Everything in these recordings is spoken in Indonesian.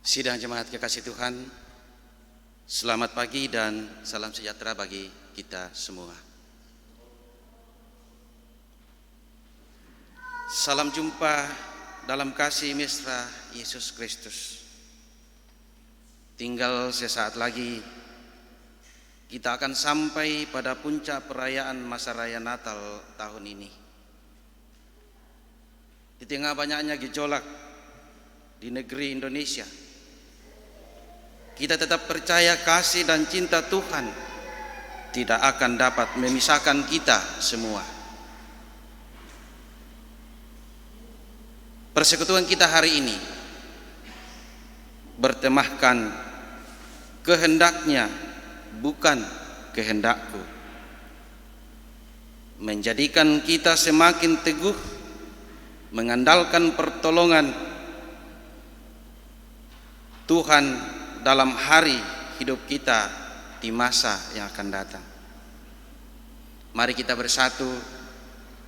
Sidang jemaat kekasih Tuhan, selamat pagi dan salam sejahtera bagi kita semua. Salam jumpa dalam kasih mesra Yesus Kristus. Tinggal sesaat lagi kita akan sampai pada puncak perayaan masa raya Natal tahun ini. Di tengah banyaknya gejolak di negeri Indonesia, kita tetap percaya kasih dan cinta Tuhan tidak akan dapat memisahkan kita semua. Persekutuan kita hari ini bertemahkan kehendaknya bukan kehendakku, menjadikan kita semakin teguh mengandalkan pertolongan Tuhan dalam hari hidup kita di masa yang akan datang. Mari kita bersatu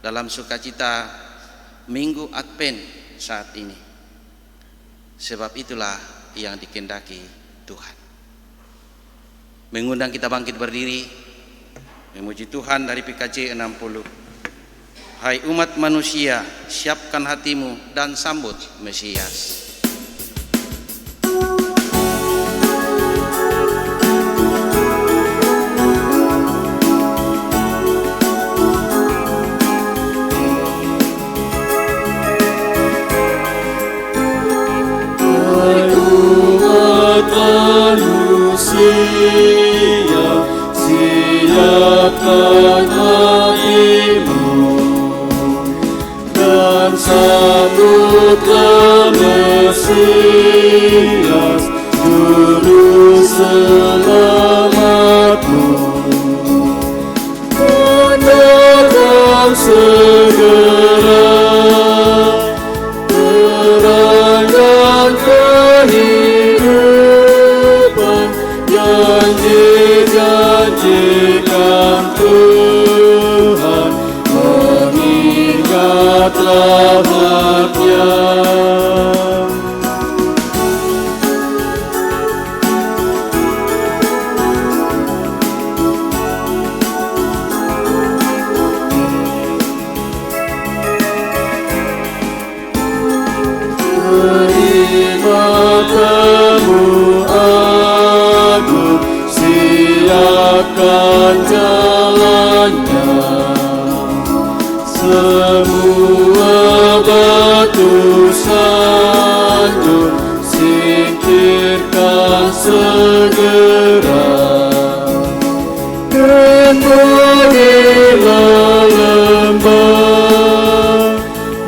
dalam sukacita Minggu Advent saat ini, sebab itulah yang dikehendaki Tuhan. Mengundang kita bangkit berdiri memuji Tuhan dari PKJ 60. Hai umat manusia, siapkan hatimu dan sambut Mesias. Manusia, siapkan hatimu dan sambutlah Mesias, Juru Selamatmu. Dan datang segera terang dan kehidupan yang dijanjikan Tuhan, mengingatlah haknya. Terima kamu agung, siapkan jalannya. Semua batu sanjung singkirkan segera. Kembalilah lembah,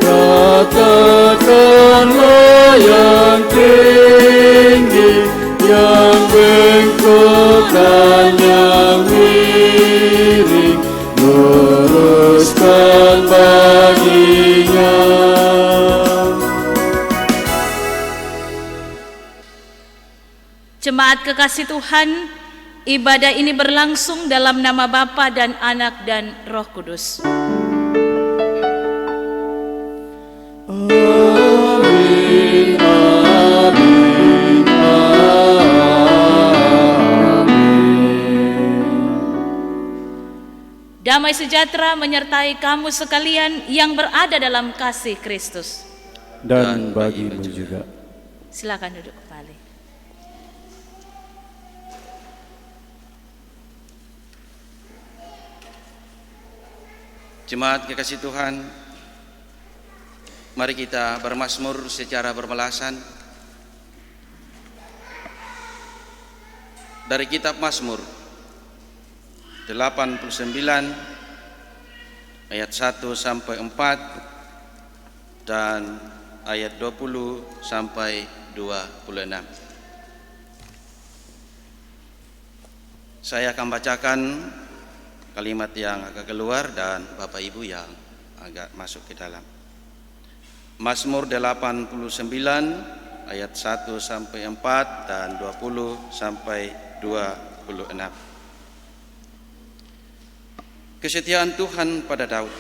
ratakanlah yang tinggi, yang bengkok dan yang miring, luruskan baginya. Jemaat kekasih Tuhan, ibadah ini berlangsung dalam nama Bapa dan Anak dan Roh Kudus. Amin, amin, amin. Damai sejahtera menyertai kamu sekalian yang berada dalam kasih Kristus. Dan bagimu juga. Silakan duduk kembali. Jemaat kekasih Tuhan, mari kita bermazmur secara bermelasan dari kitab Mazmur 89 ayat 1 sampai 4 dan ayat 20 sampai 26. Saya akan bacakan kalimat yang agak keluar dan Bapak Ibu yang agak masuk ke dalam. Mazmur 89 ayat 1 sampai 4 dan 20 sampai 26. Kesetiaan Tuhan pada Daud.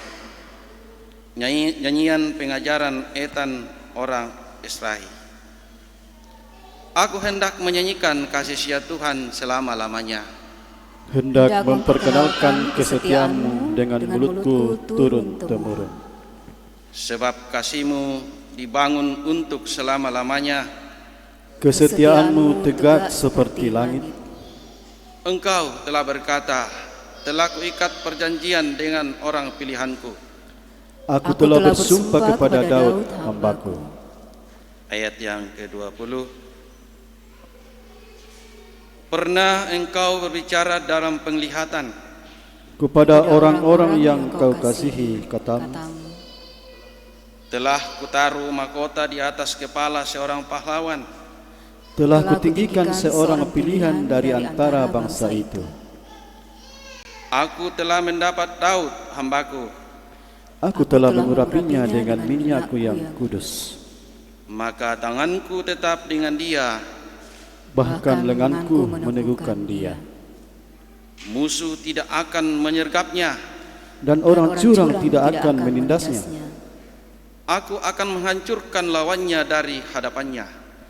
Nyanyian pengajaran Etan orang Israel. Aku hendak menyanyikan kasih setia Tuhan selama-lamanya. Hendak memperkenalkan kesetiaanmu dengan mulutku turun-temurun. Sebab kasih-Mu dibangun untuk selama-lamanya. Kesetiaanmu tegak seperti langit. Engkau telah berkata, telah kuikat perjanjian dengan orang pilihanku. Aku telah bersumpah kepada Daud hambaku. Ayat yang ke-20. Pernah engkau berbicara dalam penglihatan Kepada orang-orang yang kau kasihi katamu, telah kutaruh mahkota di atas kepala seorang pahlawan. telah kutinggikan seorang pilihan dari antara bangsa itu. Aku telah mendapat Daud hambaku. Aku telah mengurapinya dengan minyakku yang kudus. Maka tanganku tetap dengan dia. Bahkan lenganku meneguhkan dia. Musuh tidak akan menyergapnya. Dan orang curang tidak akan menindasnya. Aku akan menghancurkan lawannya dari hadapannya.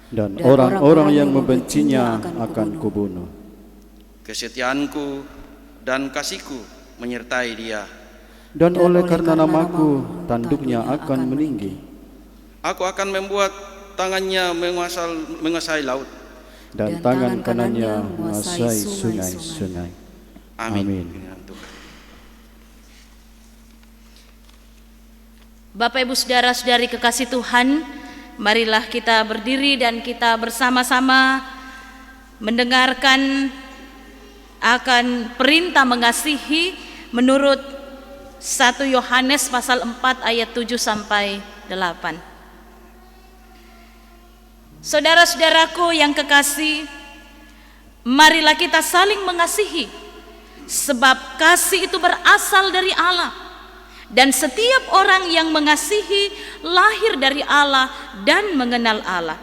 Dan orang-orang yang membencinya akan kubunuh. Kesetiaanku dan kasihku menyertai dia. Dan oleh karena namaku, tanduknya akan meninggi. Aku akan membuat tangannya menguasai laut. Dan tangan kanannya menguasai sungai-sungai. Amin. Amin. Bapak Ibu Saudara-saudari kekasih Tuhan, marilah kita berdiri dan kita bersama-sama mendengarkan akan perintah mengasihi menurut 1 Yohanes pasal 4 ayat 7 sampai 8. Saudara-saudaraku yang kekasih, marilah kita saling mengasihi, sebab kasih itu berasal dari Allah, dan setiap orang yang mengasihi lahir dari Allah dan mengenal Allah.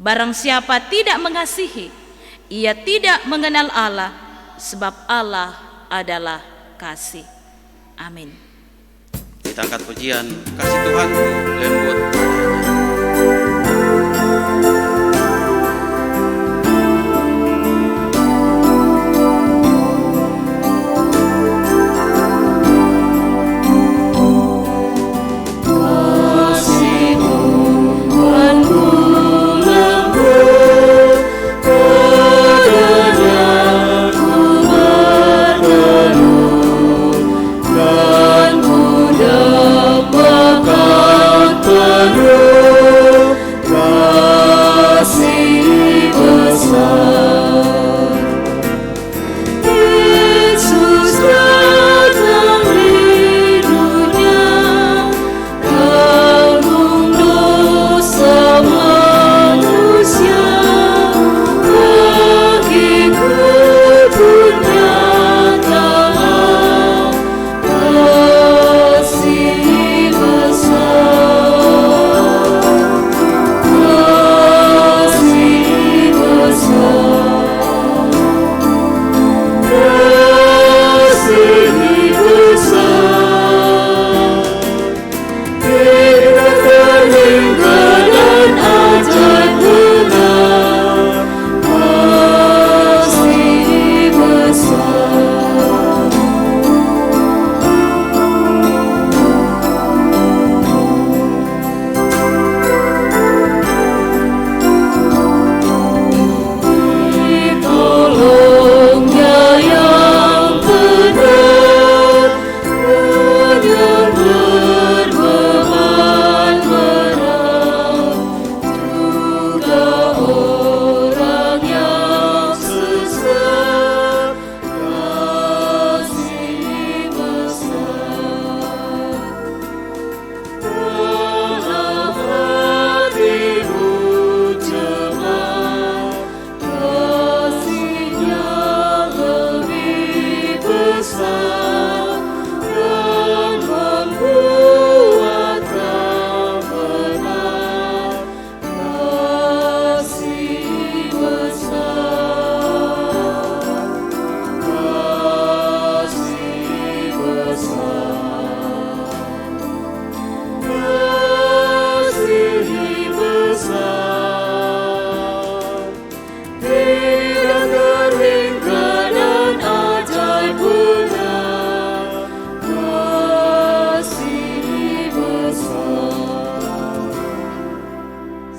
Barang siapa tidak mengasihi, ia tidak mengenal Allah, sebab Allah adalah kasih. Amin. Kita angkat pujian, kasih Tuhanku lembut. Penuh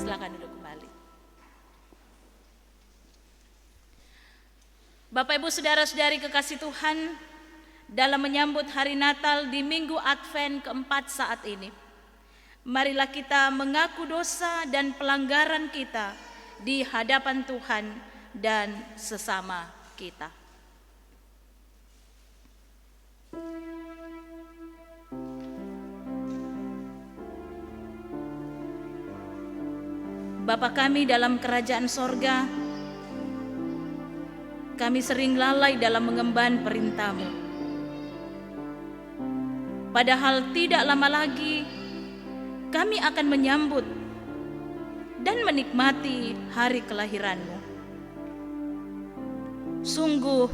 Silakan duduk kembali. Bapak Ibu saudara-saudari kekasih Tuhan, dalam menyambut hari Natal di Minggu Advent keempat saat ini, marilah kita mengaku dosa dan pelanggaran kita di hadapan Tuhan dan sesama kita. Bapa kami dalam kerajaan sorga, kami sering lalai dalam mengemban perintah-Mu. Padahal tidak lama lagi kami akan menyambut dan menikmati hari kelahiran-Mu. Sungguh,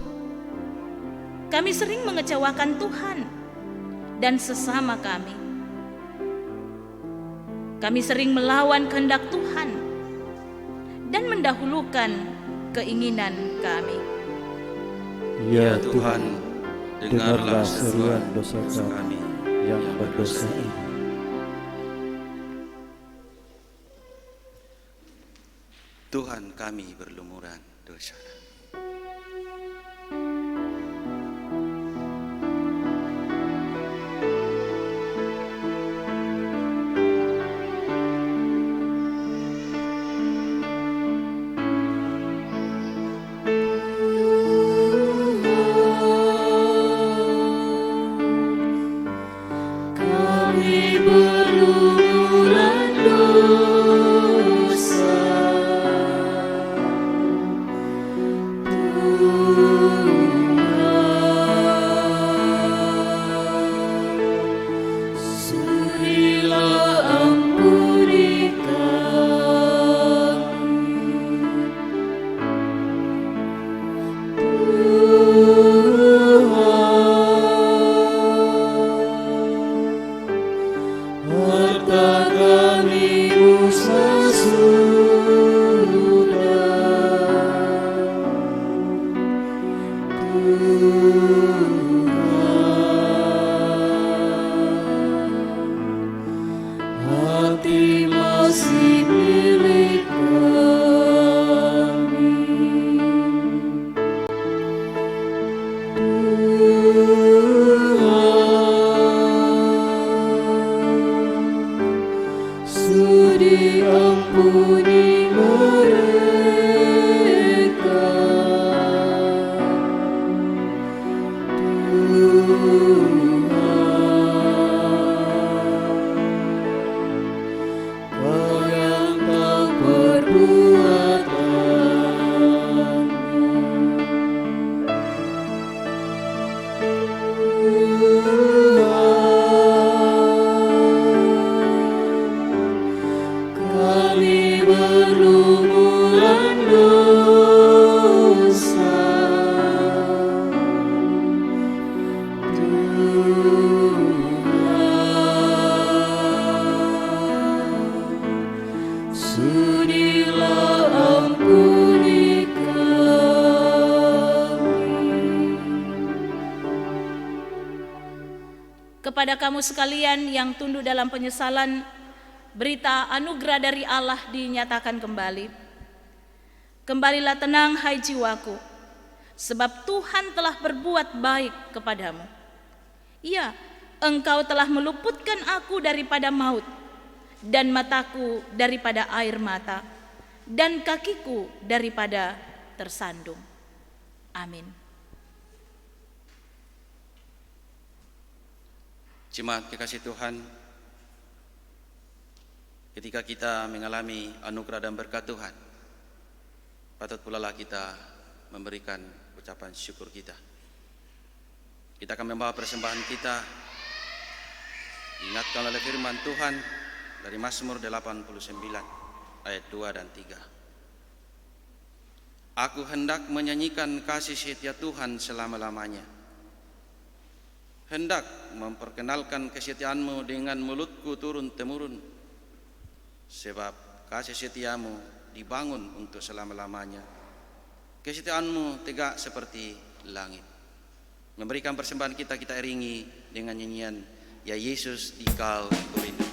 kami sering mengecewakan Tuhan dan sesama kami. Kami sering melawan kehendak Tuhan dan mendahulukan keinginan kami. Ya Ya Tuhan, dengarlah seruan dosa kami yang berdosa ini. Tuhan, kami berlumuran dosa. Kepada kamu sekalian yang tunduk dalam penyesalan, berita anugerah dari Allah dinyatakan kembali. Kembalilah tenang hai jiwaku, sebab Tuhan telah berbuat baik kepadamu. Ya, Engkau telah meluputkan aku daripada maut, dan mataku daripada air mata, dan kakiku daripada tersandung. Amin. Jemaat kekasih Tuhan, ketika kita mengalami anugerah dan berkat Tuhan, patut pula lah kita memberikan ucapan syukur kita. Kita akan membawa persembahan kita, diingatkan oleh firman Tuhan dari Mazmur 89 ayat 2 dan 3. Aku hendak menyanyikan kasih setia Tuhan selama-lamanya. Hendak memperkenalkan kesetiaan-Mu dengan mulutku turun-temurun, sebab kasih setiamu dibangun untuk selama-lamanya. Kesetiaan-Mu tegak seperti langit. Memberikan persembahan kita iringi dengan nyanyian Ya Yesus, Dikau kurindukan.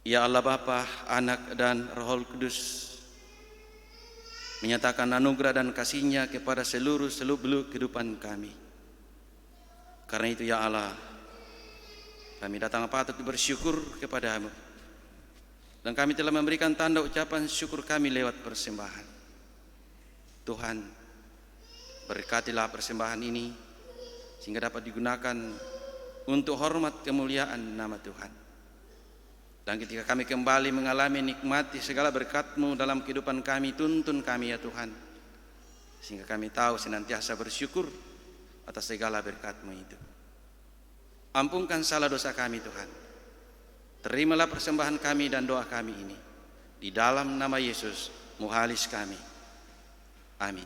Ya Allah Bapa, Anak dan Roh Kudus, menyatakan anugerah dan kasih-Nya kepada seluruh seluk-beluk kehidupan kami. Karena itu ya Allah, kami datang patut bersyukur kepadamu, dan kami telah memberikan tanda ucapan syukur kami lewat persembahan. Tuhan, berkatilah persembahan ini sehingga dapat digunakan untuk hormat kemuliaan nama Tuhan. Dan ketika kami kembali mengalami nikmati segala berkat-Mu dalam kehidupan kami, tuntun kami ya Tuhan, sehingga kami tahu senantiasa bersyukur atas segala berkat-Mu itu. Ampunkan salah dosa kami Tuhan. Terimalah persembahan kami dan doa kami ini. Di dalam nama Yesus, Muhalis kami. Amin.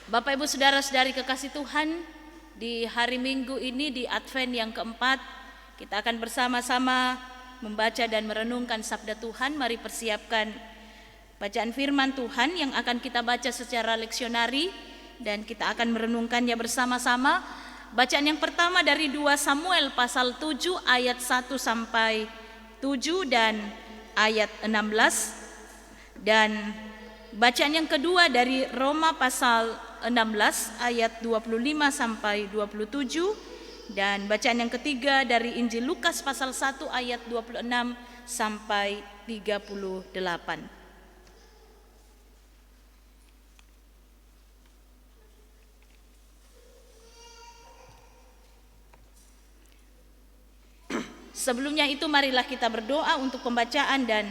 Bapak Ibu Saudara-saudari kekasih Tuhan, di hari Minggu ini, di Advent yang keempat, kita akan bersama-sama membaca dan merenungkan sabda Tuhan. Mari persiapkan bacaan firman Tuhan yang akan kita baca secara leksionari dan kita akan merenungkannya bersama-sama. Bacaan yang pertama dari 2 Samuel pasal 7 ayat 1 sampai 7 dan ayat 16. Dan bacaan yang kedua dari Roma pasal 16 ayat 25 sampai 27, dan bacaan yang ketiga dari Injil Lukas pasal 1 ayat 26 sampai 38. Sebelumnya itu marilah kita berdoa untuk pembacaan dan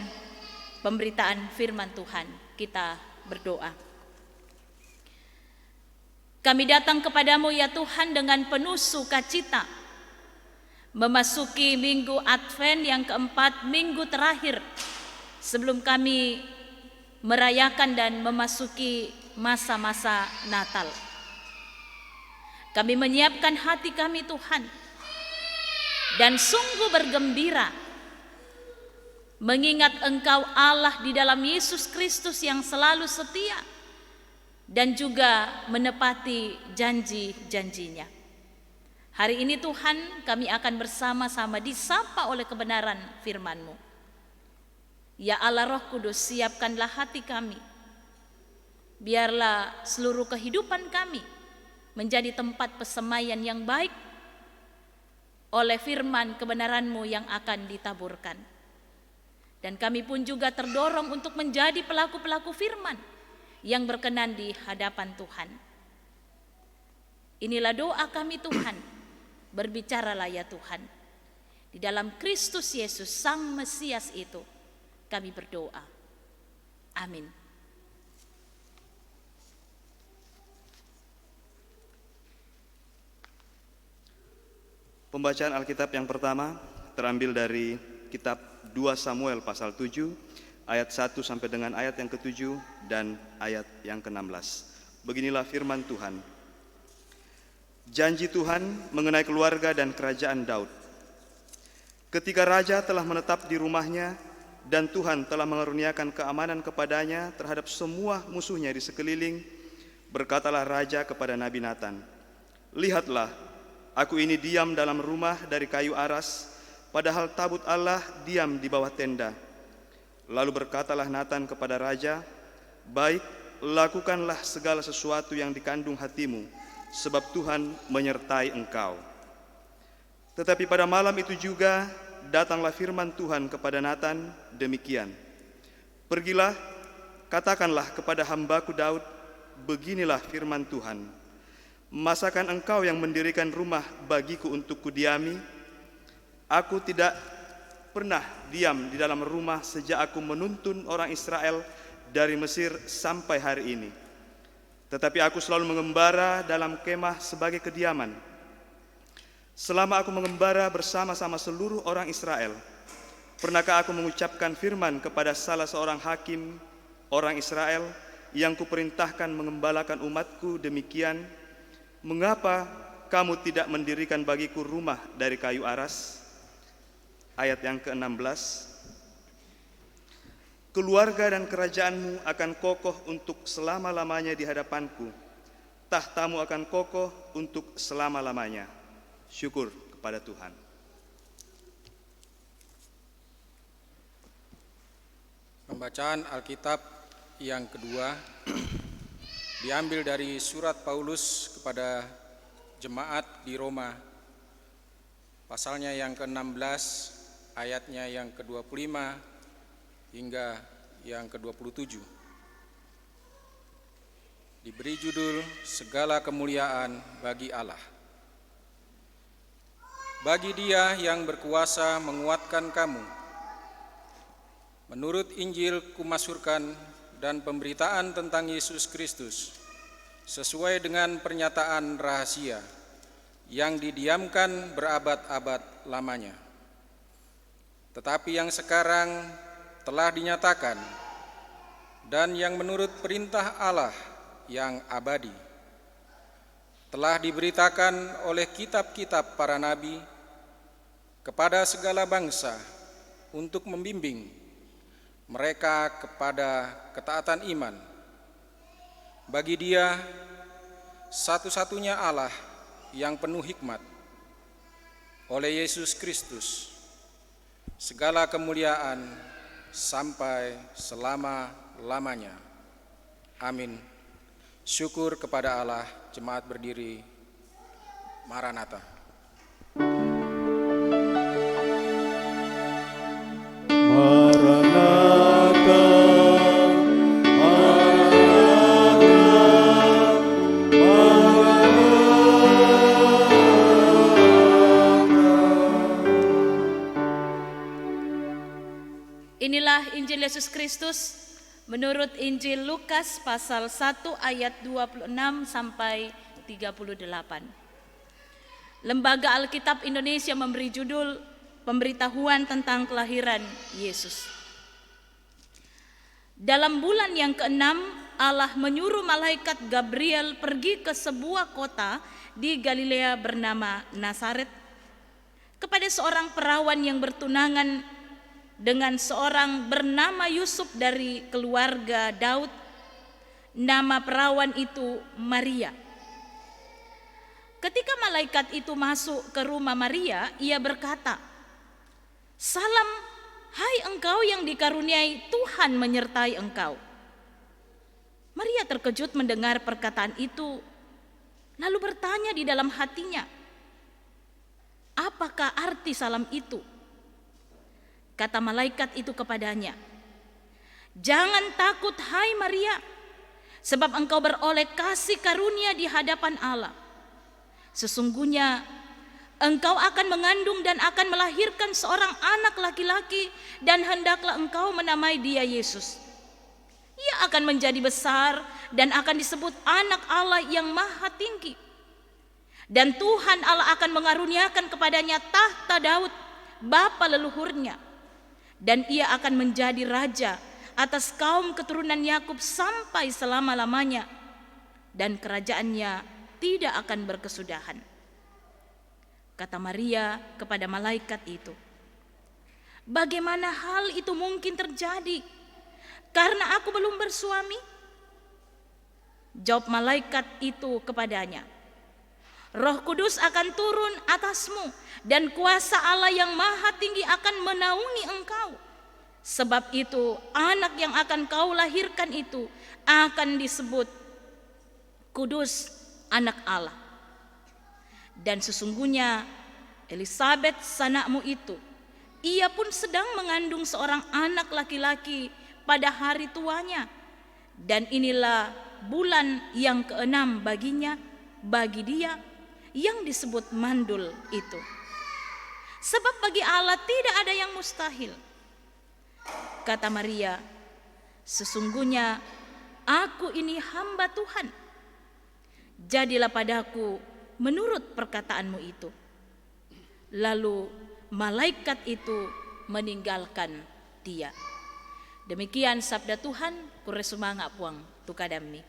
pemberitaan firman Tuhan. Kita berdoa. Kami datang kepadamu ya Tuhan dengan penuh sukacita, memasuki minggu Advent yang keempat, minggu terakhir sebelum kami merayakan dan memasuki masa-masa Natal. Kami menyiapkan hati kami Tuhan, dan sungguh bergembira mengingat Engkau Allah di dalam Yesus Kristus yang selalu setia dan juga menepati janji-janjinya. Hari ini Tuhan, kami akan bersama-sama disapa oleh kebenaran firman-Mu. Ya Allah Roh Kudus, siapkanlah hati kami. Biarlah seluruh kehidupan kami menjadi tempat persemaian yang baik oleh firman kebenaran-Mu yang akan ditaburkan. Dan kami pun juga terdorong untuk menjadi pelaku-pelaku firman yang berkenan di hadapan Tuhan. Inilah doa kami Tuhan, berbicaralah ya Tuhan. Di dalam Kristus Yesus Sang Mesias itu kami berdoa. Amin. Pembacaan Alkitab yang pertama terambil dari kitab 2 Samuel pasal 7 ayat 1 sampai dengan ayat yang ke-7 dan ayat yang ke-16. Beginilah firman Tuhan. Janji Tuhan mengenai keluarga dan kerajaan Daud. Ketika raja telah menetap di rumahnya dan Tuhan telah mengaruniakan keamanan kepadanya terhadap semua musuhnya di sekeliling, berkatalah raja kepada Nabi Natan, "Lihatlah, aku ini diam dalam rumah dari kayu aras, padahal tabut Allah diam di bawah tenda." Lalu berkatalah Natan kepada raja, "Baik, lakukanlah segala sesuatu yang dikandung hatimu, sebab Tuhan menyertai engkau." Tetapi pada malam itu juga datanglah firman Tuhan kepada Natan demikian, "Pergilah, katakanlah kepada hambaku Daud, beginilah firman Tuhan, masakan engkau yang mendirikan rumah bagiku untuk kudiami? Aku tidak pernah diam di dalam rumah sejak aku menuntun orang Israel dari Mesir sampai hari ini. Tetapi aku selalu mengembara dalam kemah sebagai kediaman. Selama aku mengembara bersama-sama seluruh orang Israel, pernahkah aku mengucapkan firman kepada salah seorang hakim orang Israel yang kuperintahkan mengembalakan umatku demikian, mengapa kamu tidak mendirikan bagiku rumah dari kayu aras?" Ayat yang ke-16, "Keluarga dan kerajaanmu akan kokoh untuk selama-lamanya di hadapanku. Tahtamu akan kokoh untuk selama-lamanya." Syukur kepada Tuhan. Pembacaan Alkitab yang kedua diambil dari surat Paulus kepada jemaat di Roma, pasalnya yang ke-16, ayatnya yang ke-25 hingga yang ke-27. Diberi judul Segala Kemuliaan bagi Allah. Bagi Dia yang berkuasa menguatkan kamu, menurut Injil kumasurkan dan pemberitaan tentang Yesus Kristus, sesuai dengan pernyataan rahasia yang didiamkan berabad-abad lamanya, tetapi yang sekarang telah dinyatakan, dan yang menurut perintah Allah yang abadi telah diberitakan oleh kitab-kitab para nabi kepada segala bangsa untuk membimbing mereka kepada ketaatan iman. Bagi Dia satu-satunya Allah yang penuh hikmat, oleh Yesus Kristus, segala kemuliaan sampai selama-lamanya. Amin. Syukur kepada Allah. Jemaat berdiri. Maranatha. Maranatha, Inilah Injil Yesus Kristus menurut Injil Lukas pasal 1 ayat 26 sampai 38. Lembaga Alkitab Indonesia memberi judul Pemberitahuan tentang kelahiran Yesus. Dalam bulan yang ke-6, Allah menyuruh malaikat Gabriel pergi ke sebuah kota di Galilea bernama Nazaret kepada seorang perawan yang bertunangan dengan seorang bernama Yusuf dari keluarga Daud. Nama perawan itu Maria. Ketika malaikat itu masuk ke rumah Maria, ia berkata, "Salam, hai engkau yang dikaruniai, Tuhan menyertai engkau." Maria terkejut mendengar perkataan itu, lalu bertanya di dalam hatinya, "Apakah arti salam itu?" Kata malaikat itu kepadanya, "Jangan takut hai Maria, sebab engkau beroleh kasih karunia di hadapan Allah. Sesungguhnya engkau akan mengandung dan akan melahirkan seorang anak laki-laki, dan hendaklah engkau menamai dia Yesus. Ia akan menjadi besar dan akan disebut anak Allah yang maha tinggi. Dan Tuhan Allah akan mengaruniakan kepadanya tahta Daud, bapa leluhurnya. Dan ia akan menjadi raja atas kaum keturunan Yakub sampai selama-lamanya, dan kerajaannya tidak akan berkesudahan." Kata Maria kepada malaikat itu, "Bagaimana hal itu mungkin terjadi, karena aku belum bersuami?" Jawab malaikat itu kepadanya, "Roh Kudus akan turun atasmu, dan kuasa Allah yang maha tinggi akan menaungi engkau. Sebab itu anak yang akan kau lahirkan itu akan disebut Kudus, anak Allah. Dan sesungguhnya Elisabet sanakmu itu, ia pun sedang mengandung seorang anak laki-laki pada hari tuanya. Dan inilah bulan yang ke-6 baginya, bagi dia yang disebut mandul itu. Sebab bagi Allah tidak ada yang mustahil." Kata Maria, "Sesungguhnya aku ini hamba Tuhan. Jadilah padaku menurut perkataanmu itu." Lalu malaikat itu meninggalkan dia. Demikian sabda Tuhan, kuresumanga puang tukadami.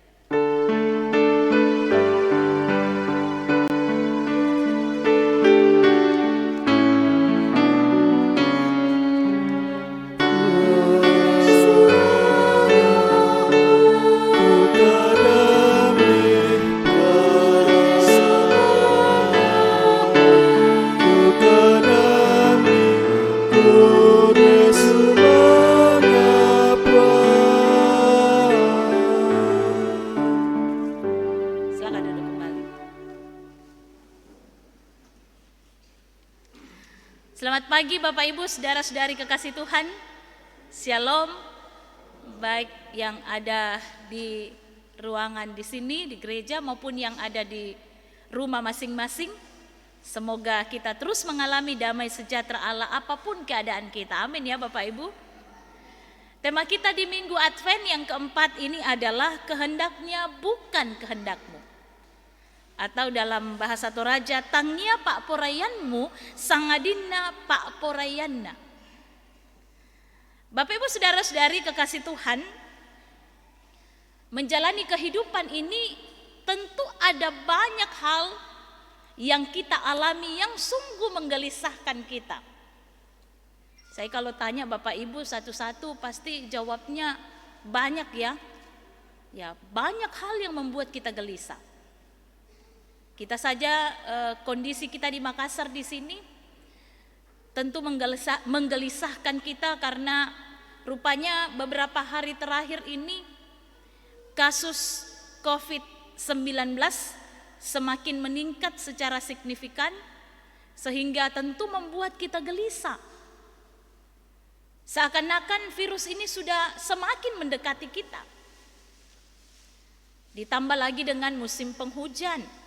Kuresumanga puang Selamat pagi Bapak Ibu, saudara-saudari kekasih Tuhan. Shalom, baik yang ada di ruangan di sini di gereja maupun yang ada di rumah masing-masing. Semoga kita terus mengalami damai sejahtera Allah apapun keadaan kita. Amin ya Bapak Ibu. Tema kita di Minggu Advent yang keempat ini adalah kehendaknya bukan kehendakmu. Atau dalam bahasa Toraja, tangnya pak porayanmu sangadina pak porayanna. Bapak Ibu saudara-saudari kekasih Tuhan, menjalani kehidupan ini tentu ada banyak hal yang kita alami yang sungguh menggelisahkan kita. Saya kalau tanya Bapak Ibu satu-satu pasti jawabnya banyak ya. Ya, banyak hal yang membuat kita gelisah. Kita saja kondisi kita di Makassar di sini tentu menggelisahkan kita karena rupanya beberapa hari terakhir ini kasus COVID-19 semakin meningkat secara signifikan sehingga tentu membuat kita gelisah. Seakan-akan virus ini sudah semakin mendekati kita. Ditambah lagi dengan musim penghujan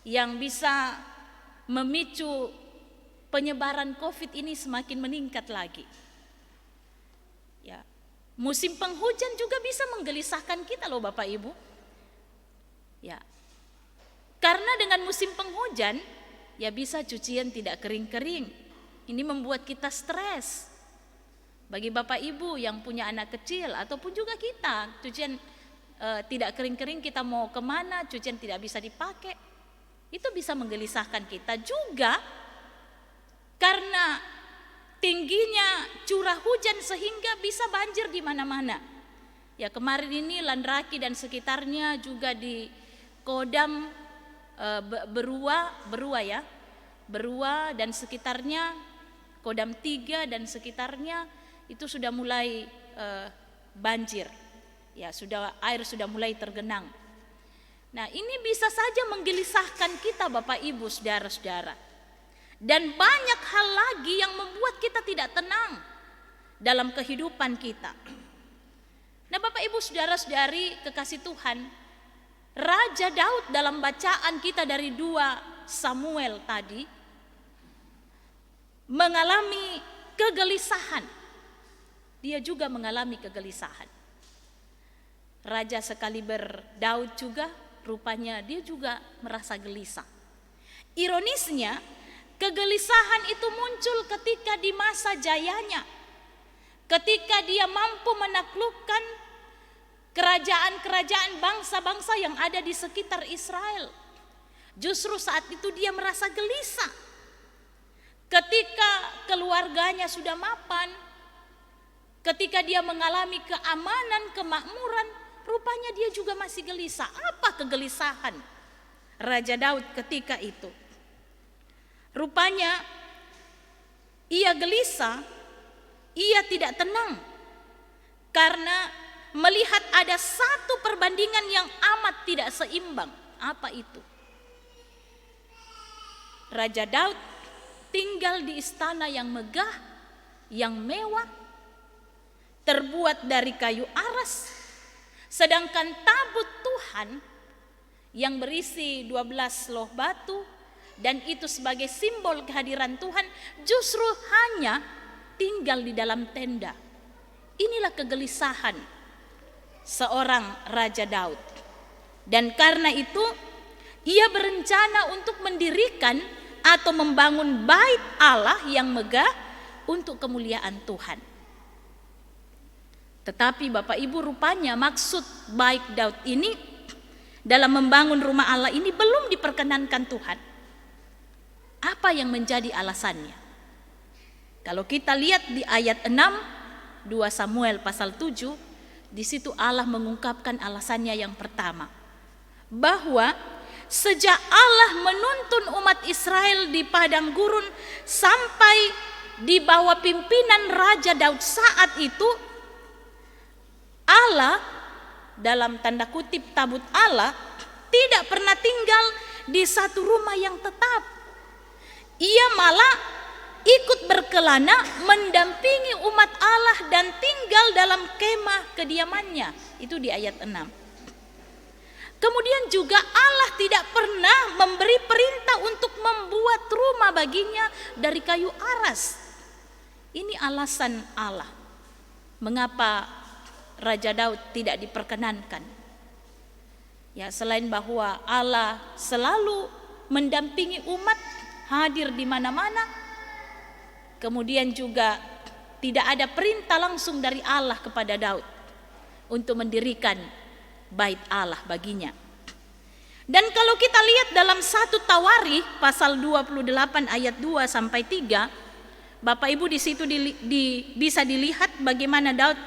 yang bisa memicu penyebaran COVID ini semakin meningkat lagi. Ya, musim penghujan juga bisa menggelisahkan kita loh Bapak Ibu. Ya, karena dengan musim penghujan, ya bisa cucian tidak kering-kering. Ini membuat kita stres. Bagi Bapak Ibu yang punya anak kecil ataupun juga kita, cucian tidak kering-kering, kita mau kemana, cucian tidak bisa dipakai. Itu bisa menggelisahkan kita juga karena tingginya curah hujan sehingga bisa banjir di mana-mana. Ya, kemarin ini Landraki dan sekitarnya juga di Kodam Berua dan sekitarnya, Kodam 3 dan sekitarnya itu sudah mulai banjir. Ya, air sudah mulai tergenang. Nah, ini bisa saja menggelisahkan kita Bapak Ibu saudara-saudara. Dan banyak hal lagi yang membuat kita tidak tenang dalam kehidupan kita. Nah, Bapak Ibu saudara-saudari kekasih Tuhan, Raja Daud dalam bacaan kita dari 2 Samuel tadi mengalami kegelisahan. Dia juga mengalami kegelisahan. Raja sekaliber Daud juga rupanya dia juga merasa gelisah. Ironisnya, kegelisahan itu muncul ketika di masa jayanya. Ketika dia mampu menaklukkan kerajaan-kerajaan bangsa-bangsa yang ada di sekitar Israel. Justru saat itu dia merasa gelisah. Ketika keluarganya sudah mapan, ketika dia mengalami keamanan, kemakmuran, rupanya dia juga masih gelisah. Apa kegelisahan Raja Daud ketika itu? Rupanya ia gelisah, ia tidak tenang karena melihat ada satu perbandingan yang amat tidak seimbang. Apa itu? Raja Daud tinggal di istana yang megah, yang mewah, terbuat dari kayu aras. Sedangkan tabut Tuhan yang berisi 12 loh batu dan itu sebagai simbol kehadiran Tuhan justru hanya tinggal di dalam tenda. Inilah kegelisahan seorang Raja Daud. Dan karena itu ia berencana untuk mendirikan atau membangun bait Allah yang megah untuk kemuliaan Tuhan. Tetapi Bapak Ibu rupanya maksud baik Daud ini dalam membangun rumah Allah ini belum diperkenankan Tuhan. Apa yang menjadi alasannya? Kalau kita lihat di ayat 6 2 Samuel pasal 7, di situ Allah mengungkapkan alasannya yang pertama. Bahwa sejak Allah menuntun umat Israel di padang gurun sampai di bawah pimpinan Raja Daud saat itu, Allah dalam tanda kutip tabut Allah tidak pernah tinggal di satu rumah yang tetap. Ia malah ikut berkelana mendampingi umat Allah dan tinggal dalam kemah kediamannya. Itu di ayat 6. Kemudian juga Allah tidak pernah memberi perintah untuk membuat rumah baginya dari kayu aras. Ini alasan Allah mengapa Raja Daud tidak diperkenankan. Ya, selain bahwa Allah selalu mendampingi umat, hadir di mana-mana, kemudian juga tidak ada perintah langsung dari Allah kepada Daud untuk mendirikan bait Allah baginya. Dan kalau kita lihat dalam 1 Tawarikh pasal 28 ayat 2 sampai 3, Bapak Ibu di situ bisa dilihat bagaimana Daud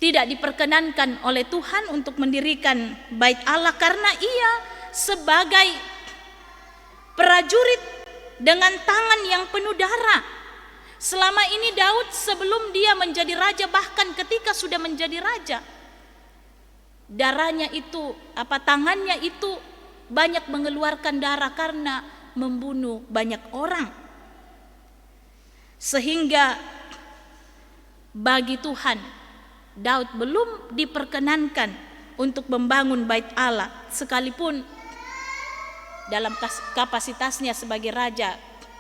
tidak diperkenankan oleh Tuhan untuk mendirikan bait Allah karena ia sebagai prajurit dengan tangan yang penuh darah. Selama ini Daud sebelum dia menjadi raja, bahkan ketika sudah menjadi raja, darahnya itu, tangannya itu banyak mengeluarkan darah karena membunuh banyak orang. Sehingga bagi Tuhan, Daud belum diperkenankan untuk membangun bait Allah, sekalipun dalam kapasitasnya sebagai raja,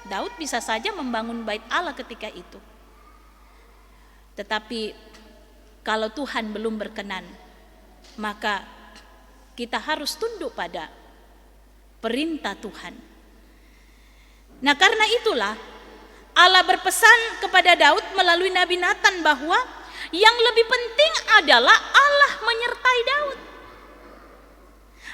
Daud bisa saja membangun bait Allah ketika itu. Tetapi kalau Tuhan belum berkenan, maka kita harus tunduk pada perintah Tuhan. Nah, karena itulah Allah berpesan kepada Daud melalui Nabi Nathan bahwa yang lebih penting adalah Allah menyertai Daud,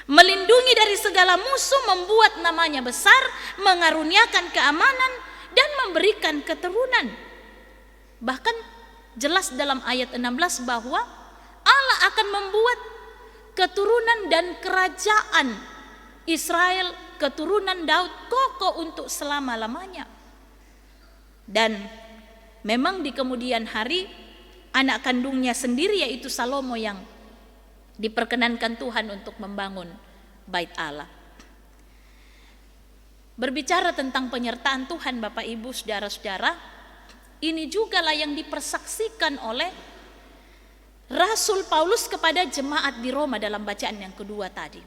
melindungi dari segala musuh, membuat namanya besar, mengaruniakan keamanan, dan memberikan keturunan. Bahkan jelas dalam ayat 16 bahwa Allah akan membuat keturunan dan kerajaan Israel, keturunan Daud kokoh untuk selama-lamanya. Dan memang di kemudian hari anak kandungnya sendiri yaitu Salomo yang diperkenankan Tuhan untuk membangun bait Allah. Berbicara tentang penyertaan Tuhan, Bapak Ibu, saudara-saudara, ini juga lah yang dipersaksikan oleh Rasul Paulus kepada jemaat di Roma dalam bacaan yang kedua tadi.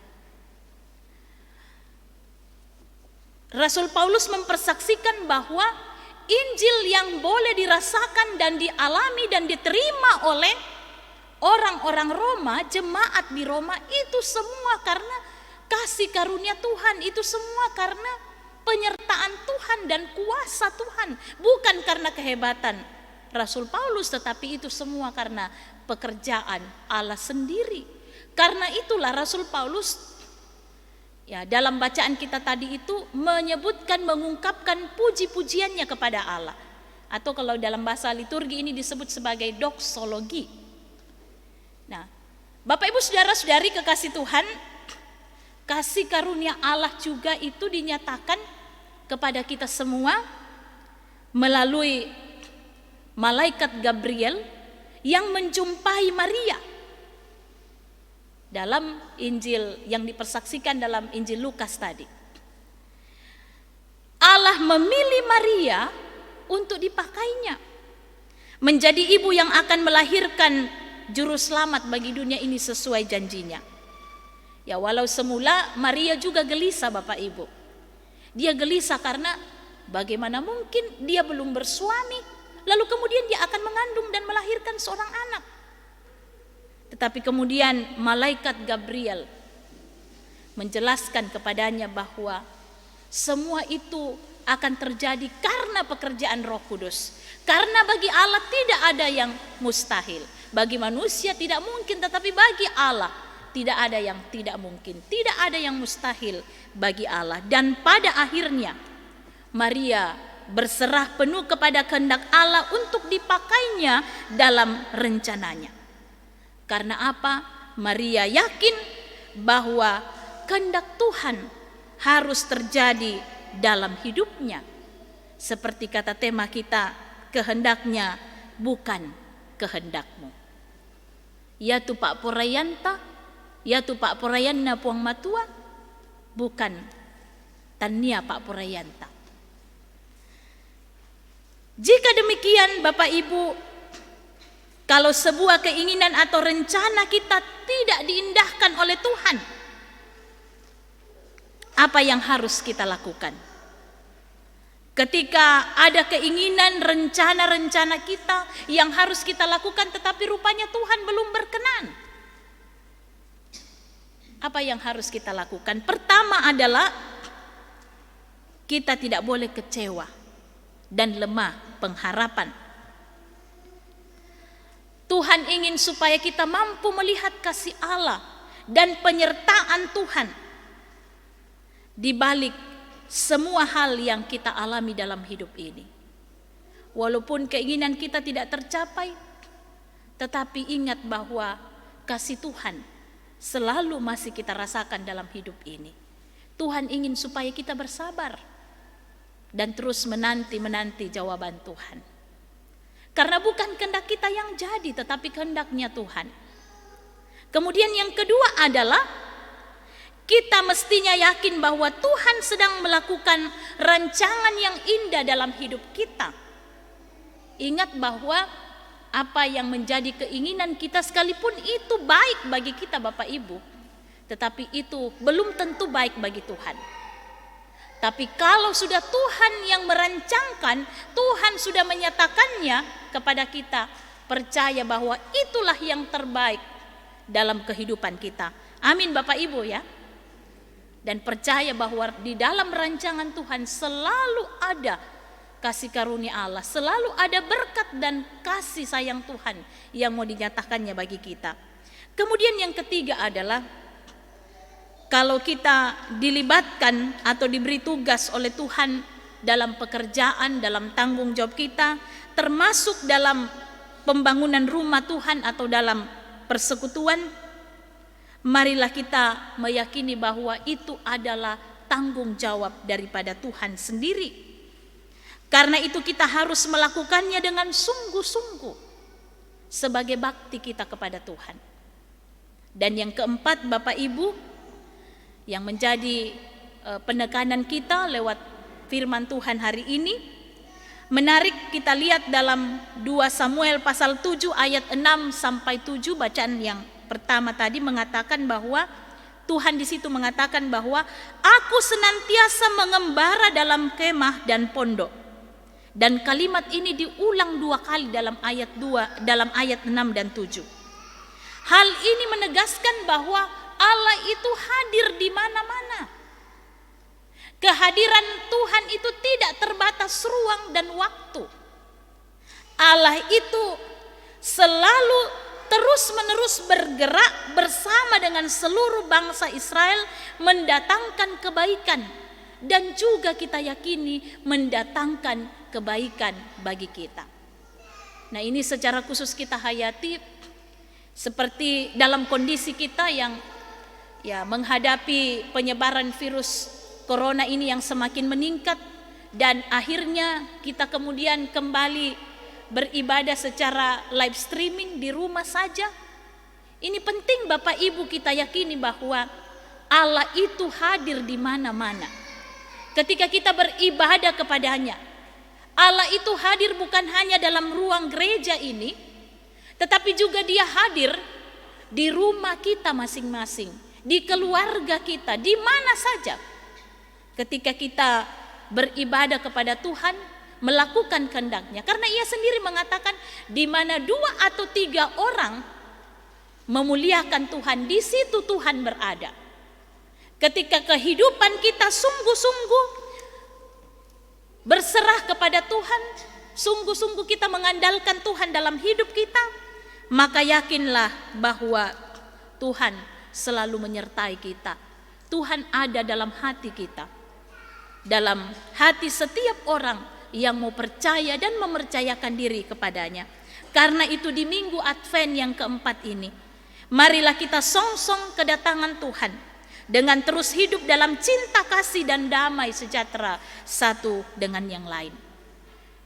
Rasul Paulus mempersaksikan bahwa Injil yang boleh dirasakan dan dialami dan diterima oleh orang-orang Roma, jemaat di Roma, itu semua karena kasih karunia Tuhan, itu semua karena penyertaan Tuhan dan kuasa Tuhan, bukan karena kehebatan Rasul Paulus, tetapi itu semua karena pekerjaan Allah sendiri. Karena itulah Rasul Paulus, ya, dalam bacaan kita tadi itu menyebutkan, mengungkapkan puji-pujiannya kepada Allah, atau kalau dalam bahasa liturgi ini disebut sebagai doksologi. Nah, Bapak Ibu saudara-saudari kekasih Tuhan, kasih karunia Allah juga itu dinyatakan kepada kita semua melalui malaikat Gabriel yang menjumpai Maria. Dalam Injil yang dipersaksikan dalam Injil Lukas tadi, Allah memilih Maria untuk dipakainya menjadi ibu yang akan melahirkan juru selamat bagi dunia ini sesuai janjinya. Ya, walau semula Maria juga gelisah, Bapak Ibu. Dia gelisah karena bagaimana mungkin dia belum bersuami, lalu kemudian dia akan mengandung dan melahirkan seorang anak. Tetapi kemudian malaikat Gabriel menjelaskan kepadanya bahwa semua itu akan terjadi karena pekerjaan Roh Kudus. Karena bagi Allah tidak ada yang mustahil. Bagi manusia tidak mungkin, tetapi bagi Allah tidak ada yang tidak mungkin. Tidak ada yang mustahil bagi Allah. Dan pada akhirnya Maria berserah penuh kepada kehendak Allah untuk dipakainya dalam rencananya. Karena apa? Maria yakin bahwa kehendak Tuhan harus terjadi dalam hidupnya. Seperti kata tema kita, kehendaknya bukan kehendakmu. Ya tu Pak Porayanta, ya tu Pak Porayanna Puang Matua, bukan tania Pak Porayanta. Jika demikian Bapak Ibu, kalau sebuah keinginan atau rencana kita tidak diindahkan oleh Tuhan, apa yang harus kita lakukan? Ketika ada keinginan, rencana-rencana kita yang harus kita lakukan, tetapi rupanya Tuhan belum berkenan, apa yang harus kita lakukan? Pertama adalah kita tidak boleh kecewa dan lemah pengharapan. Tuhan ingin supaya kita mampu melihat kasih Allah dan penyertaan Tuhan di balik semua hal yang kita alami dalam hidup ini. Walaupun keinginan kita tidak tercapai, tetapi ingat bahwa kasih Tuhan selalu masih kita rasakan dalam hidup ini. Tuhan ingin supaya kita bersabar dan terus menanti jawaban Tuhan. Karena bukan kehendak kita yang jadi, tetapi kehendaknya Tuhan. Kemudian yang kedua adalah kita mestinya yakin bahwa Tuhan sedang melakukan rancangan yang indah dalam hidup kita. Ingat bahwa apa yang menjadi keinginan kita sekalipun itu baik bagi kita Bapak Ibu, tetapi itu belum tentu baik bagi Tuhan. Tapi kalau sudah Tuhan yang merancangkan, Tuhan sudah menyatakannya kepada kita, percaya bahwa itulah yang terbaik dalam kehidupan kita. Amin Bapak Ibu ya. Dan percaya bahwa di dalam rancangan Tuhan selalu ada kasih karunia Allah, selalu ada berkat dan kasih sayang Tuhan yang mau dinyatakannya bagi kita. Kemudian yang ketiga adalah kalau kita dilibatkan atau diberi tugas oleh Tuhan dalam pekerjaan, dalam tanggung jawab kita, termasuk dalam pembangunan rumah Tuhan atau dalam persekutuan, marilah kita meyakini bahwa itu adalah tanggung jawab daripada Tuhan sendiri. Karena itu kita harus melakukannya dengan sungguh-sungguh sebagai bakti kita kepada Tuhan. Dan yang keempat Bapak Ibu, yang menjadi penekanan kita lewat firman Tuhan hari ini, menarik kita lihat dalam 2 Samuel pasal 7 ayat 6 sampai 7, bacaan yang pertama tadi mengatakan bahwa Tuhan di situ mengatakan bahwa aku senantiasa mengembara dalam kemah dan pondok. Dan kalimat ini diulang 2 kali dalam ayat 6 dan 7. Hal ini menegaskan bahwa Allah itu hadir di mana-mana. Kehadiran Tuhan itu tidak terbatas ruang dan waktu. Allah itu selalu terus-menerus bergerak bersama dengan seluruh bangsa Israel, mendatangkan kebaikan dan juga kita yakini mendatangkan kebaikan bagi kita. Nah, ini secara khusus kita hayati seperti dalam kondisi kita yang menghadapi penyebaran virus corona ini yang semakin meningkat, dan akhirnya kita kemudian kembali beribadah secara live streaming di rumah saja. Ini penting Bapak Ibu kita yakini bahwa Allah itu hadir di mana-mana. Ketika kita beribadah kepadanya, Allah itu hadir bukan hanya dalam ruang gereja ini, tetapi juga Dia hadir di rumah kita masing-masing, di keluarga kita, di mana saja. Ketika kita beribadah kepada Tuhan, melakukan kehendak-Nya, karena Ia sendiri mengatakan di mana 2 atau 3 orang memuliakan Tuhan, di situ Tuhan berada. Ketika kehidupan kita sungguh-sungguh berserah kepada Tuhan, sungguh-sungguh kita mengandalkan Tuhan dalam hidup kita, maka yakinlah bahwa Tuhan selalu menyertai kita. Tuhan ada dalam hati kita, dalam hati setiap orang yang mau percaya dan mempercayakan diri kepadanya. Karena itu di minggu Advent yang keempat ini, marilah kita songsong kedatangan Tuhan dengan terus hidup dalam cinta kasih dan damai sejahtera satu dengan yang lain.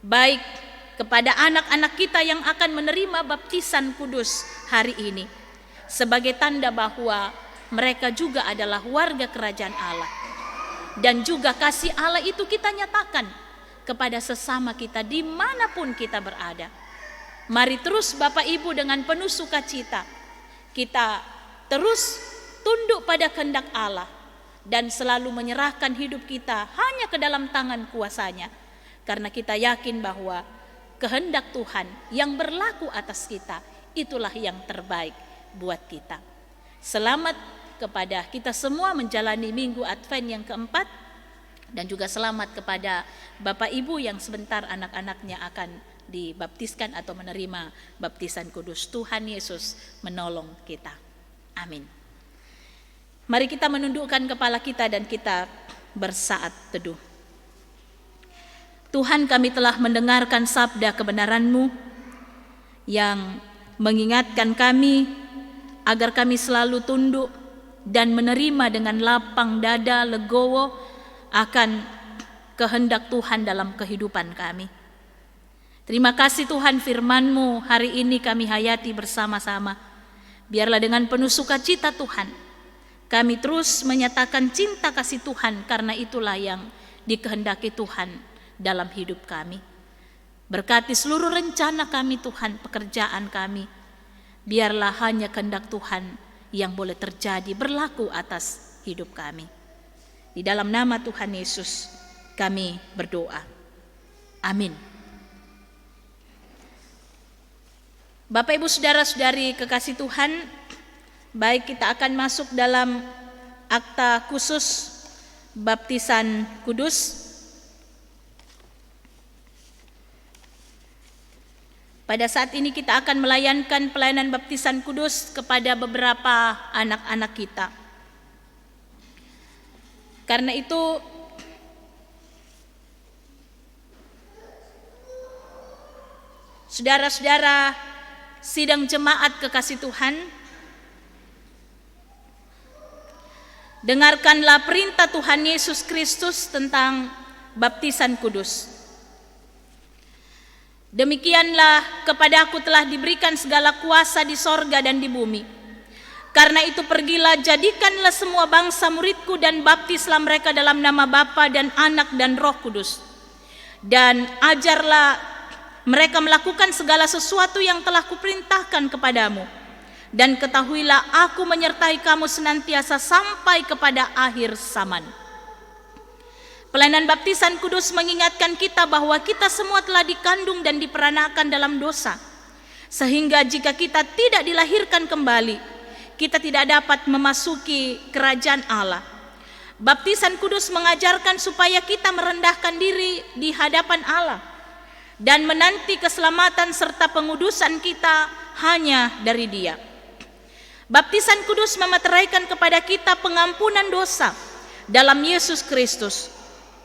Baik kepada anak-anak kita yang akan menerima baptisan kudus hari ini, sebagai tanda bahwa mereka juga adalah warga kerajaan Allah. Dan juga kasih Allah itu kita nyatakan kepada sesama kita dimanapun kita berada. Mari terus Bapak Ibu dengan penuh sukacita kita terus tunduk pada kehendak Allah dan selalu menyerahkan hidup kita hanya ke dalam tangan kuasa-Nya, karena kita yakin bahwa kehendak Tuhan yang berlaku atas kita itulah yang terbaik buat kita. Selamat kepada kita semua menjalani minggu Advent yang keempat, dan juga selamat kepada Bapak Ibu yang sebentar anak-anaknya akan dibaptiskan atau menerima baptisan kudus. Tuhan Yesus menolong kita. Amin. Mari kita menundukkan kepala kita dan kita bersaat teduh. Tuhan, kami telah mendengarkan sabda kebenaran-Mu yang mengingatkan kami agar kami selalu tunduk dan menerima dengan lapang dada legowo akan kehendak Tuhan dalam kehidupan kami. Terima kasih Tuhan, firman-Mu hari ini kami hayati bersama-sama. Biarlah dengan penuh sukacita Tuhan, kami terus menyatakan cinta kasih Tuhan, karena itulah yang dikehendaki Tuhan dalam hidup kami. Berkati seluruh rencana kami Tuhan, pekerjaan kami. Biarlah hanya kehendak Tuhan yang boleh terjadi berlaku atas hidup kami. Di dalam nama Tuhan Yesus kami berdoa. Amin. Bapak Ibu saudara-saudari kekasih Tuhan, baik kita akan masuk dalam akta khusus baptisan kudus. Pada saat ini kita akan melayankan pelayanan baptisan kudus kepada beberapa anak-anak kita. Karena itu saudara-saudara sidang jemaat kekasih Tuhan, dengarkanlah perintah Tuhan Yesus Kristus tentang baptisan kudus. Demikianlah kepadaku telah diberikan segala kuasa di sorga dan di bumi. Karena itu pergilah, jadikanlah semua bangsa muridku dan baptislah mereka dalam nama Bapa dan Anak dan Roh Kudus. Dan ajarlah mereka melakukan segala sesuatu yang telah kuperintahkan kepadamu. Dan ketahuilah aku menyertai kamu senantiasa sampai kepada akhir zaman. Pelayanan baptisan kudus mengingatkan kita bahwa kita semua telah dikandung dan diperanakan dalam dosa. Sehingga jika kita tidak dilahirkan kembali, kita tidak dapat memasuki kerajaan Allah. Baptisan kudus mengajarkan supaya kita merendahkan diri di hadapan Allah dan menanti keselamatan serta pengudusan kita hanya dari Dia. Baptisan kudus memeteraikan kepada kita pengampunan dosa dalam Yesus Kristus.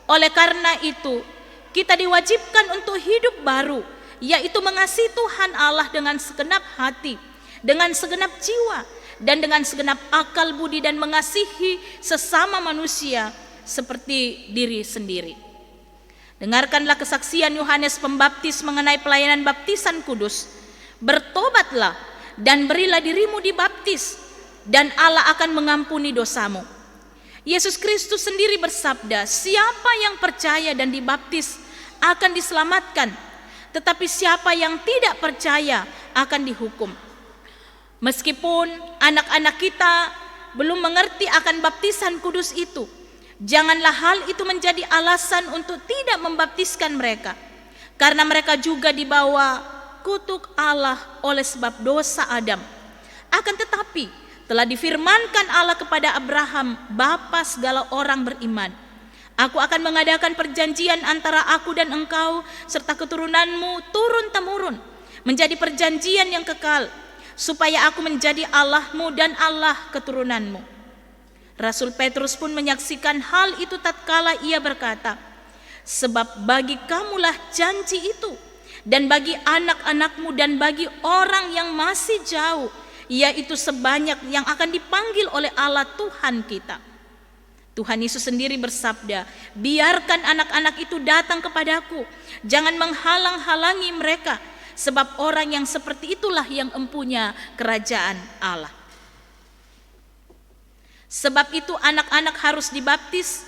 Oleh karena itu, kita diwajibkan untuk hidup baru, yaitu mengasihi Tuhan Allah dengan segenap hati, dengan segenap jiwa, dan dengan segenap akal budi, dan mengasihi sesama manusia seperti diri sendiri. Dengarkanlah kesaksian Yohanes Pembaptis mengenai pelayanan baptisan kudus. Bertobatlah dan berilah dirimu dibaptis, dan Allah akan mengampuni dosamu. Yesus Kristus sendiri bersabda, siapa yang percaya dan dibaptis akan diselamatkan, tetapi siapa yang tidak percaya akan dihukum. Meskipun anak-anak kita belum mengerti akan baptisan kudus itu, janganlah hal itu menjadi alasan untuk tidak membaptiskan mereka, karena mereka juga dibawa kutuk Allah oleh sebab dosa Adam. Akan tetapi telah difirmankan Allah kepada Abraham, bapa segala orang beriman, aku akan mengadakan perjanjian antara aku dan engkau serta keturunanmu turun-temurun, menjadi perjanjian yang kekal, supaya aku menjadi Allahmu dan Allah keturunanmu. Rasul Petrus pun menyaksikan hal itu tatkala ia berkata, sebab bagi kamulah janji itu, dan bagi anak-anakmu, dan bagi orang yang masih jauh, yaitu sebanyak yang akan dipanggil oleh Allah Tuhan kita. Tuhan Yesus sendiri bersabda, biarkan anak-anak itu datang kepadaku, jangan menghalang-halangi mereka, sebab orang yang seperti itulah yang empunya kerajaan Allah. Sebab itu anak-anak harus dibaptis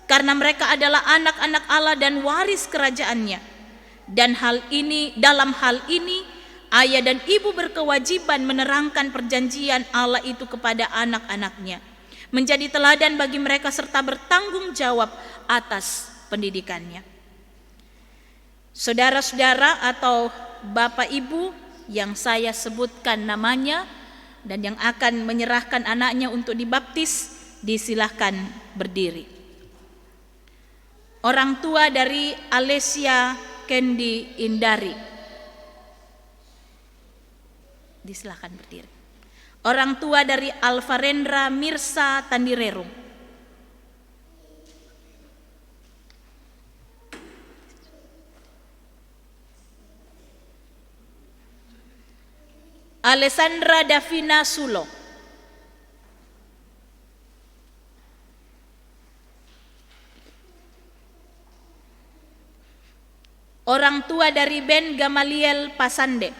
karena mereka adalah anak-anak Allah dan waris kerajaannya. Dan dalam hal ini ayah dan ibu berkewajiban menerangkan perjanjian Allah itu kepada anak-anaknya, menjadi teladan bagi mereka serta bertanggung jawab atas pendidikannya. Saudara-saudara atau bapak ibu yang saya sebutkan namanya dan yang akan menyerahkan anaknya untuk dibaptis, disilahkan berdiri. Orang tua dari Alesia Kendi Indari, disilahkan berdiri. Orang tua dari Alvarendra Mirsa Tandirerung, Alessandra Davina Sulo, orang tua dari Ben Gamaliel Pasande,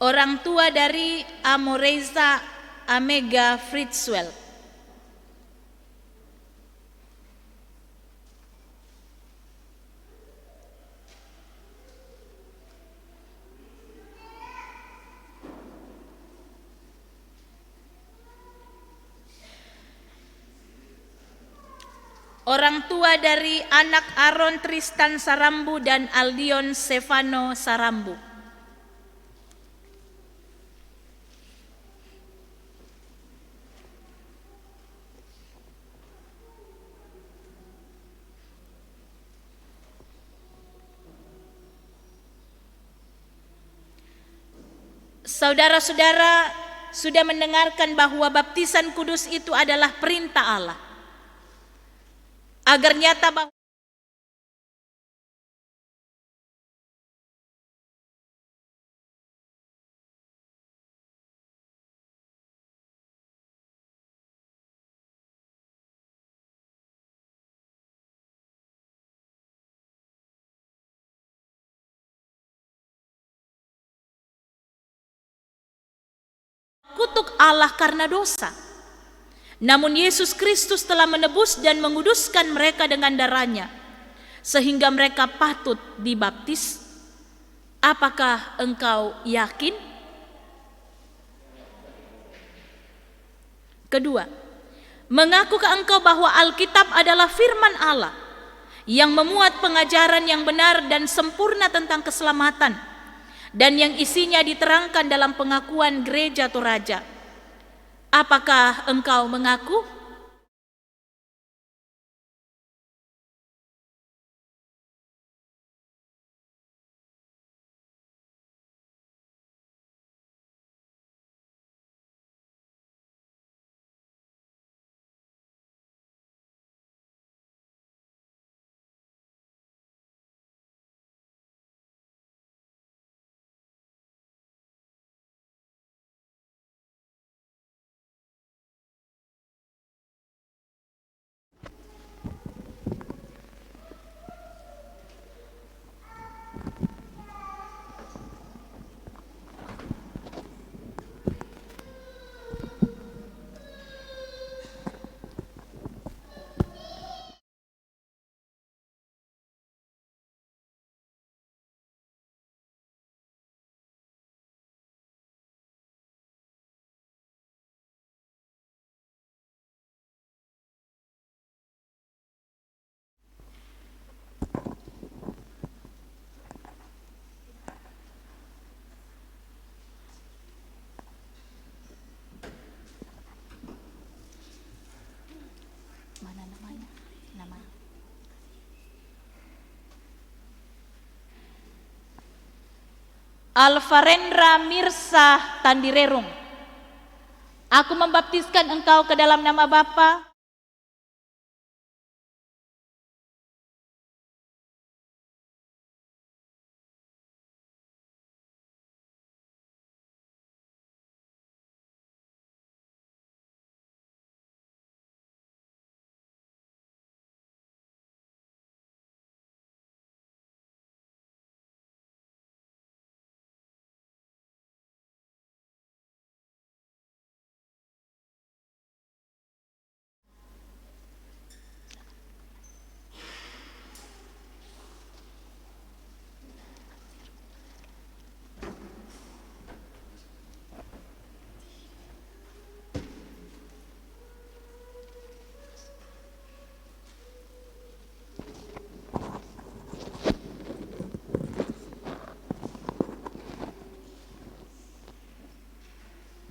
orang tua dari Amoreza Amega Fritzwell, orang tua dari anak Aaron Tristan Sarambu dan Aldion Stefano Sarambu, saudara-saudara sudah mendengarkan bahwa baptisan kudus itu adalah perintah Allah agar nyata bahwa kutuk Allah karena dosa. Namun Yesus Kristus telah menebus dan menguduskan mereka dengan darahnya, sehingga mereka patut dibaptis. Apakah engkau yakin? Kedua, mengakukah engkau bahwa Alkitab adalah firman Allah yang memuat pengajaran yang benar dan sempurna tentang keselamatan, dan yang isinya diterangkan dalam pengakuan gereja Toraja? Apakah engkau mengaku? Mana namanya? Alvarendra Mirsa Tandirerung. Aku membaptiskan engkau ke dalam nama Bapa,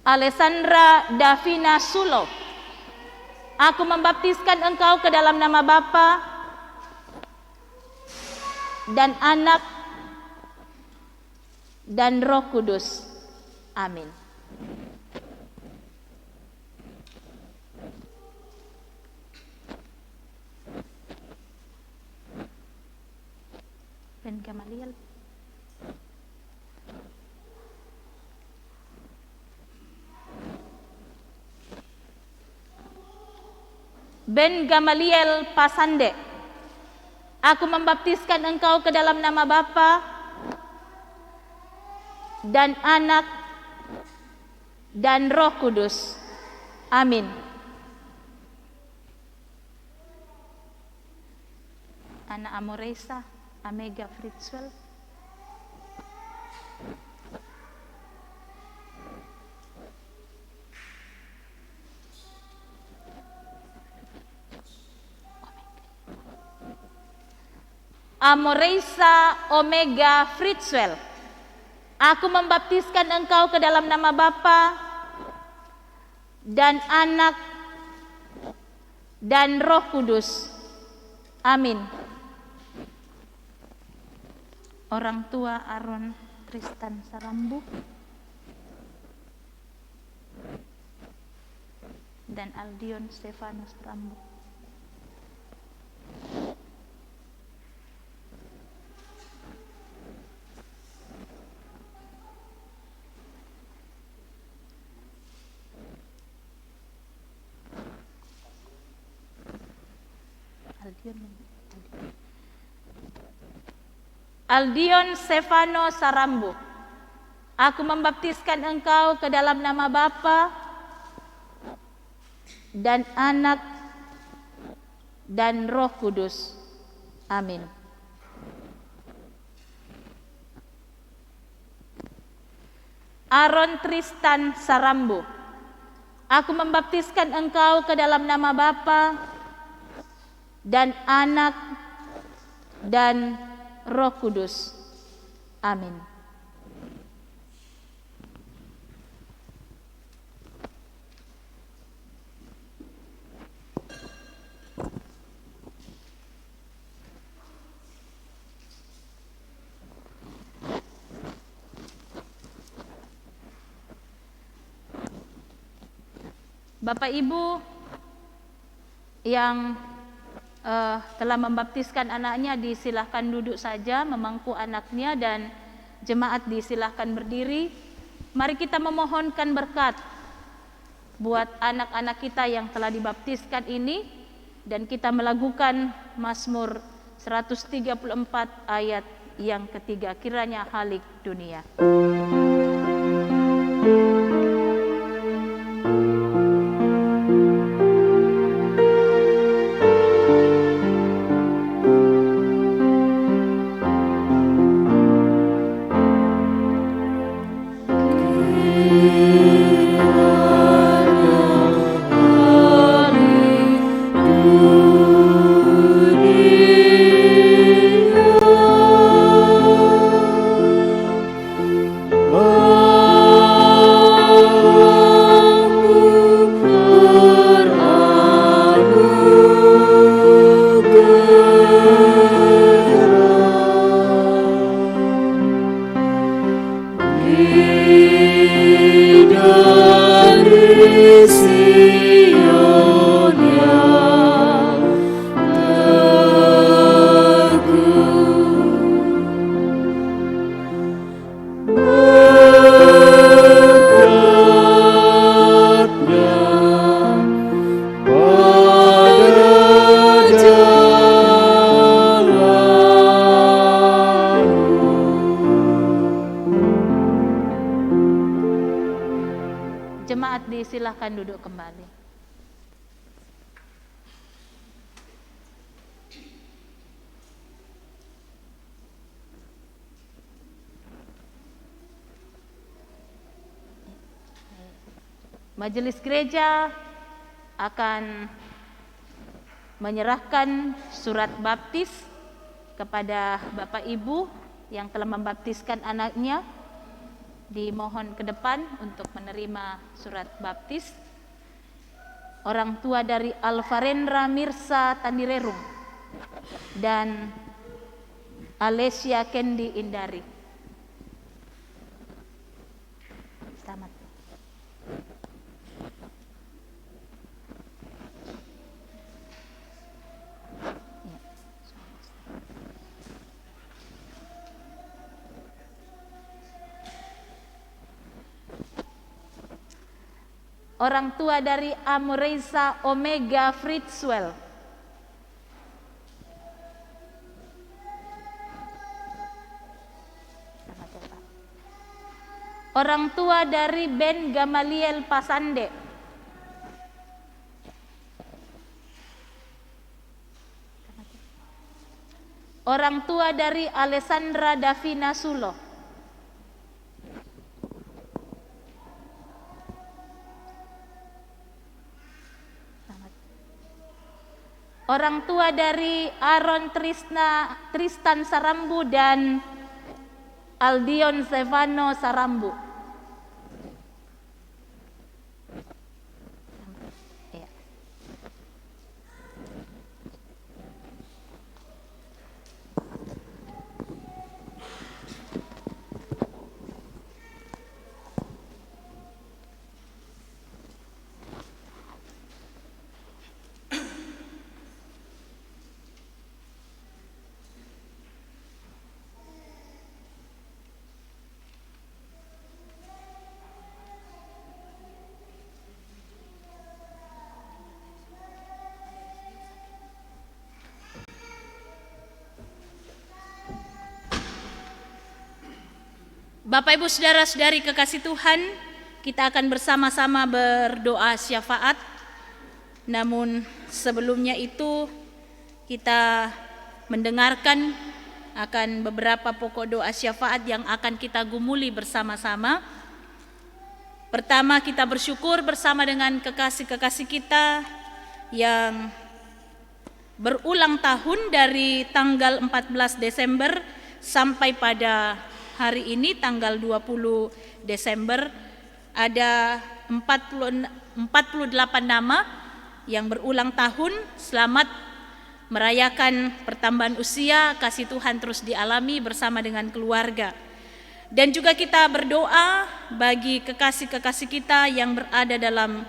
Alessandra Davina Sulo, aku membaptiskan engkau ke dalam nama Bapa dan Anak dan Roh Kudus. Amin. Ben Gamaliel. Ben Gamaliel Pasande, aku membaptiskan engkau ke dalam nama Bapa dan Anak dan Roh Kudus. Amin. Ana Amoresa Amega Fritzwell. Amoreisa Omega Fritzwell, aku membaptiskan engkau ke dalam nama Bapa dan Anak dan Roh Kudus. Amin. Orang tua Aaron Tristan Sarambu dan Aldion Stefano Sarambu. Aldion Stefano Sarambu, aku membaptiskan engkau ke dalam nama Bapa dan Anak dan Roh Kudus. Amin. Aaron Tristan Sarambu, aku membaptiskan engkau ke dalam nama Bapa dan Anak dan Roh Kudus. Amin. Bapak Ibu yang telah membaptiskan anaknya disilahkan duduk saja memangku anaknya, dan jemaat disilahkan berdiri. Mari kita memohonkan berkat buat anak-anak kita yang telah dibaptiskan ini, dan kita melakukan Mazmur 134 ayat yang ketiga, kiranya halik dunia. Jemaat disilahkan duduk kembali. Majelis gereja akan menyerahkan surat baptis kepada Bapak Ibu yang telah membaptiskan anaknya. dimohon ke depan untuk menerima surat baptis. Orang tua dari Alvarendra Mirsa Tandirerung dan Alesia Kendi Indari. Selamat. Orang tua dari Amoreza Omega Fritzwell. Orang tua dari Ben Gamaliel Pasande. Orang tua dari Alessandra Davina Sulo. Orang tua dari Aaron Tristan Sarambu dan Aldion Stefano Sarambu. Ya. Bapak Ibu Saudara-saudari kekasih Tuhan, kita akan bersama-sama berdoa syafaat. Namun sebelumnya itu kita mendengarkan akan beberapa pokok doa syafaat yang akan kita gumuli bersama-sama. Pertama, kita bersyukur bersama dengan kekasih-kekasih kita yang berulang tahun dari tanggal 14 Desember sampai pada hari ini tanggal 20 Desember. Ada 48 nama yang berulang tahun. Selamat merayakan pertambahan usia, kasih Tuhan terus dialami bersama dengan keluarga. Dan juga kita berdoa bagi kekasih-kekasih kita yang berada dalam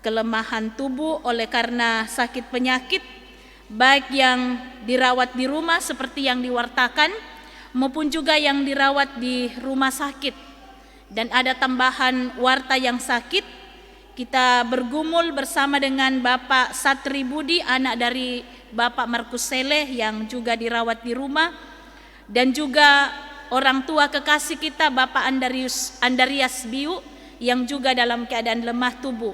kelemahan tubuh oleh karena sakit penyakit, baik yang dirawat di rumah seperti yang diwartakan, maupun juga yang dirawat di rumah sakit. Dan ada tambahan warta yang sakit. Kita bergumul bersama dengan Bapak Satri Budi, anak dari Bapak Markus Seleh yang juga dirawat di rumah, dan juga orang tua kekasih kita Bapak Andarias Biu yang juga dalam keadaan lemah tubuh.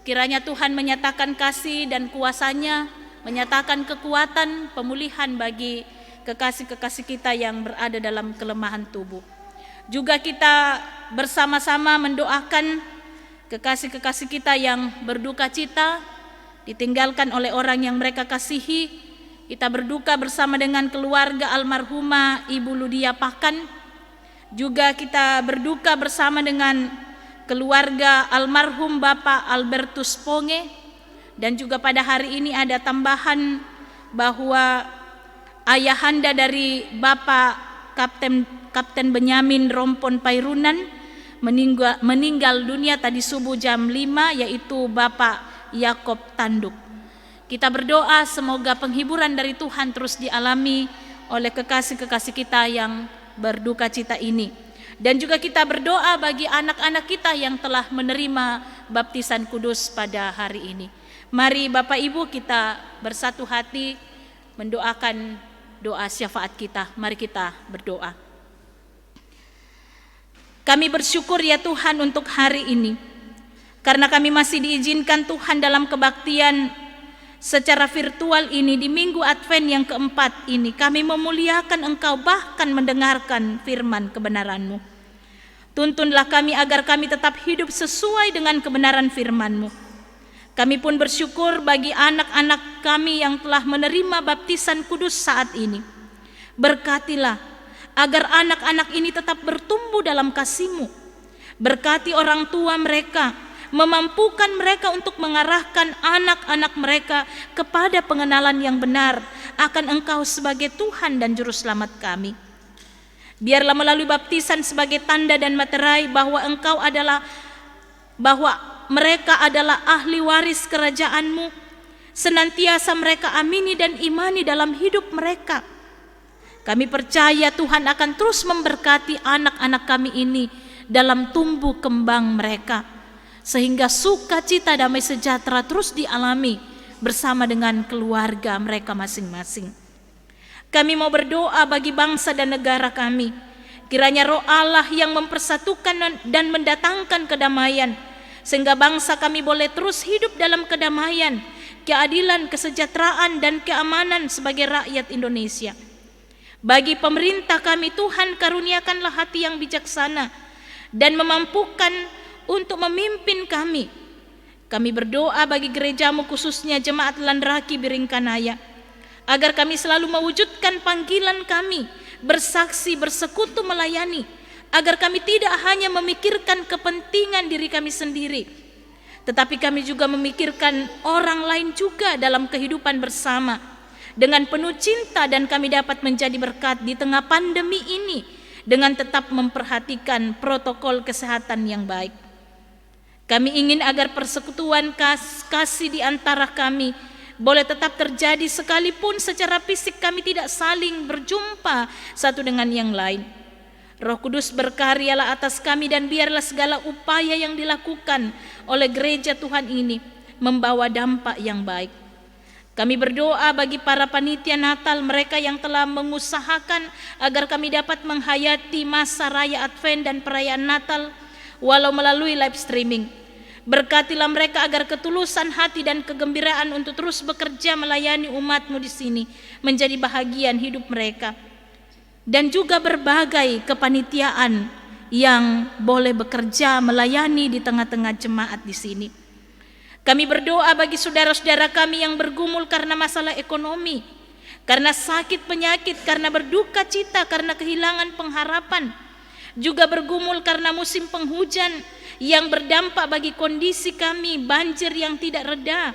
Kiranya Tuhan menyatakan kasih dan kuasa-Nya, menyatakan kekuatan pemulihan bagi kekasih-kekasih kita yang berada dalam kelemahan tubuh. Juga kita bersama-sama mendoakan kekasih-kekasih kita yang berduka cita, ditinggalkan oleh orang yang mereka kasihi. Kita berduka bersama dengan keluarga almarhumah Ibu Ludia Pakan. Juga kita berduka bersama dengan keluarga almarhum Bapak Albertus Ponge. Dan juga pada hari ini ada tambahan bahwa ayahanda dari Bapak Kapten Benyamin Rompon Pairunan meninggal dunia tadi subuh jam 5, yaitu Bapak Yakob Tanduk. Kita berdoa semoga penghiburan dari Tuhan terus dialami oleh kekasih-kekasih kita yang berduka cita ini. Dan juga kita berdoa bagi anak-anak kita yang telah menerima baptisan kudus pada hari ini. Mari Bapak Ibu kita bersatu hati mendoakan doa syafaat kita. Mari kita berdoa. Kami bersyukur ya Tuhan untuk hari ini, karena kami masih diizinkan Tuhan dalam kebaktian secara virtual ini di Minggu Advent yang keempat ini. Kami memuliakan Engkau, bahkan mendengarkan firman kebenaran-Mu. Tuntunlah kami agar kami tetap hidup sesuai dengan kebenaran firman-Mu. Kami pun bersyukur bagi anak-anak kami yang telah menerima baptisan kudus saat ini. Berkatilah agar anak-anak ini tetap bertumbuh dalam kasih-Mu. Berkati orang tua mereka, memampukan mereka untuk mengarahkan anak-anak mereka kepada pengenalan yang benar akan Engkau sebagai Tuhan dan Juru Selamat kami. Biarlah melalui baptisan sebagai tanda dan materai bahwa mereka adalah ahli waris kerajaan-Mu, senantiasa mereka amini dan imani dalam hidup mereka. Kami percaya Tuhan akan terus memberkati anak-anak kami ini dalam tumbuh kembang mereka, sehingga sukacita damai sejahtera terus dialami bersama dengan keluarga mereka masing-masing. Kami mau berdoa bagi bangsa dan negara kami. Kiranya Roh Allah yang mempersatukan dan mendatangkan kedamaian, sehingga bangsa kami boleh terus hidup dalam kedamaian, keadilan, kesejahteraan, dan keamanan sebagai rakyat Indonesia. Bagi pemerintah kami, Tuhan karuniakanlah hati yang bijaksana dan memampukan untuk memimpin kami. Kami berdoa bagi gereja-Mu, khususnya Jemaat Landraki Biringkanaya, agar kami selalu mewujudkan panggilan kami, bersaksi, bersekutu, melayani, agar kami tidak hanya memikirkan kepentingan diri kami sendiri, tetapi kami juga memikirkan orang lain juga dalam kehidupan bersama dengan penuh cinta, dan kami dapat menjadi berkat di tengah pandemi ini dengan tetap memperhatikan protokol kesehatan yang baik. Kami ingin agar persekutuan kasih di antara kami boleh tetap terjadi sekalipun secara fisik kami tidak saling berjumpa satu dengan yang lain. Roh Kudus berkaryalah atas kami, dan biarlah segala upaya yang dilakukan oleh gereja Tuhan ini membawa dampak yang baik. Kami berdoa bagi para panitia Natal, mereka yang telah mengusahakan agar kami dapat menghayati masa raya Advent dan perayaan Natal walau melalui live streaming. Berkatilah mereka agar ketulusan hati dan kegembiraan untuk terus bekerja melayani umat-Mu di sini menjadi bahagian hidup mereka, dan juga berbagai kepanitiaan yang boleh bekerja melayani di tengah-tengah jemaat di sini. Kami berdoa bagi saudara-saudara kami yang bergumul karena masalah ekonomi, karena sakit penyakit, karena berduka cita, karena kehilangan pengharapan, juga bergumul karena musim penghujan yang berdampak bagi kondisi kami, banjir yang tidak reda,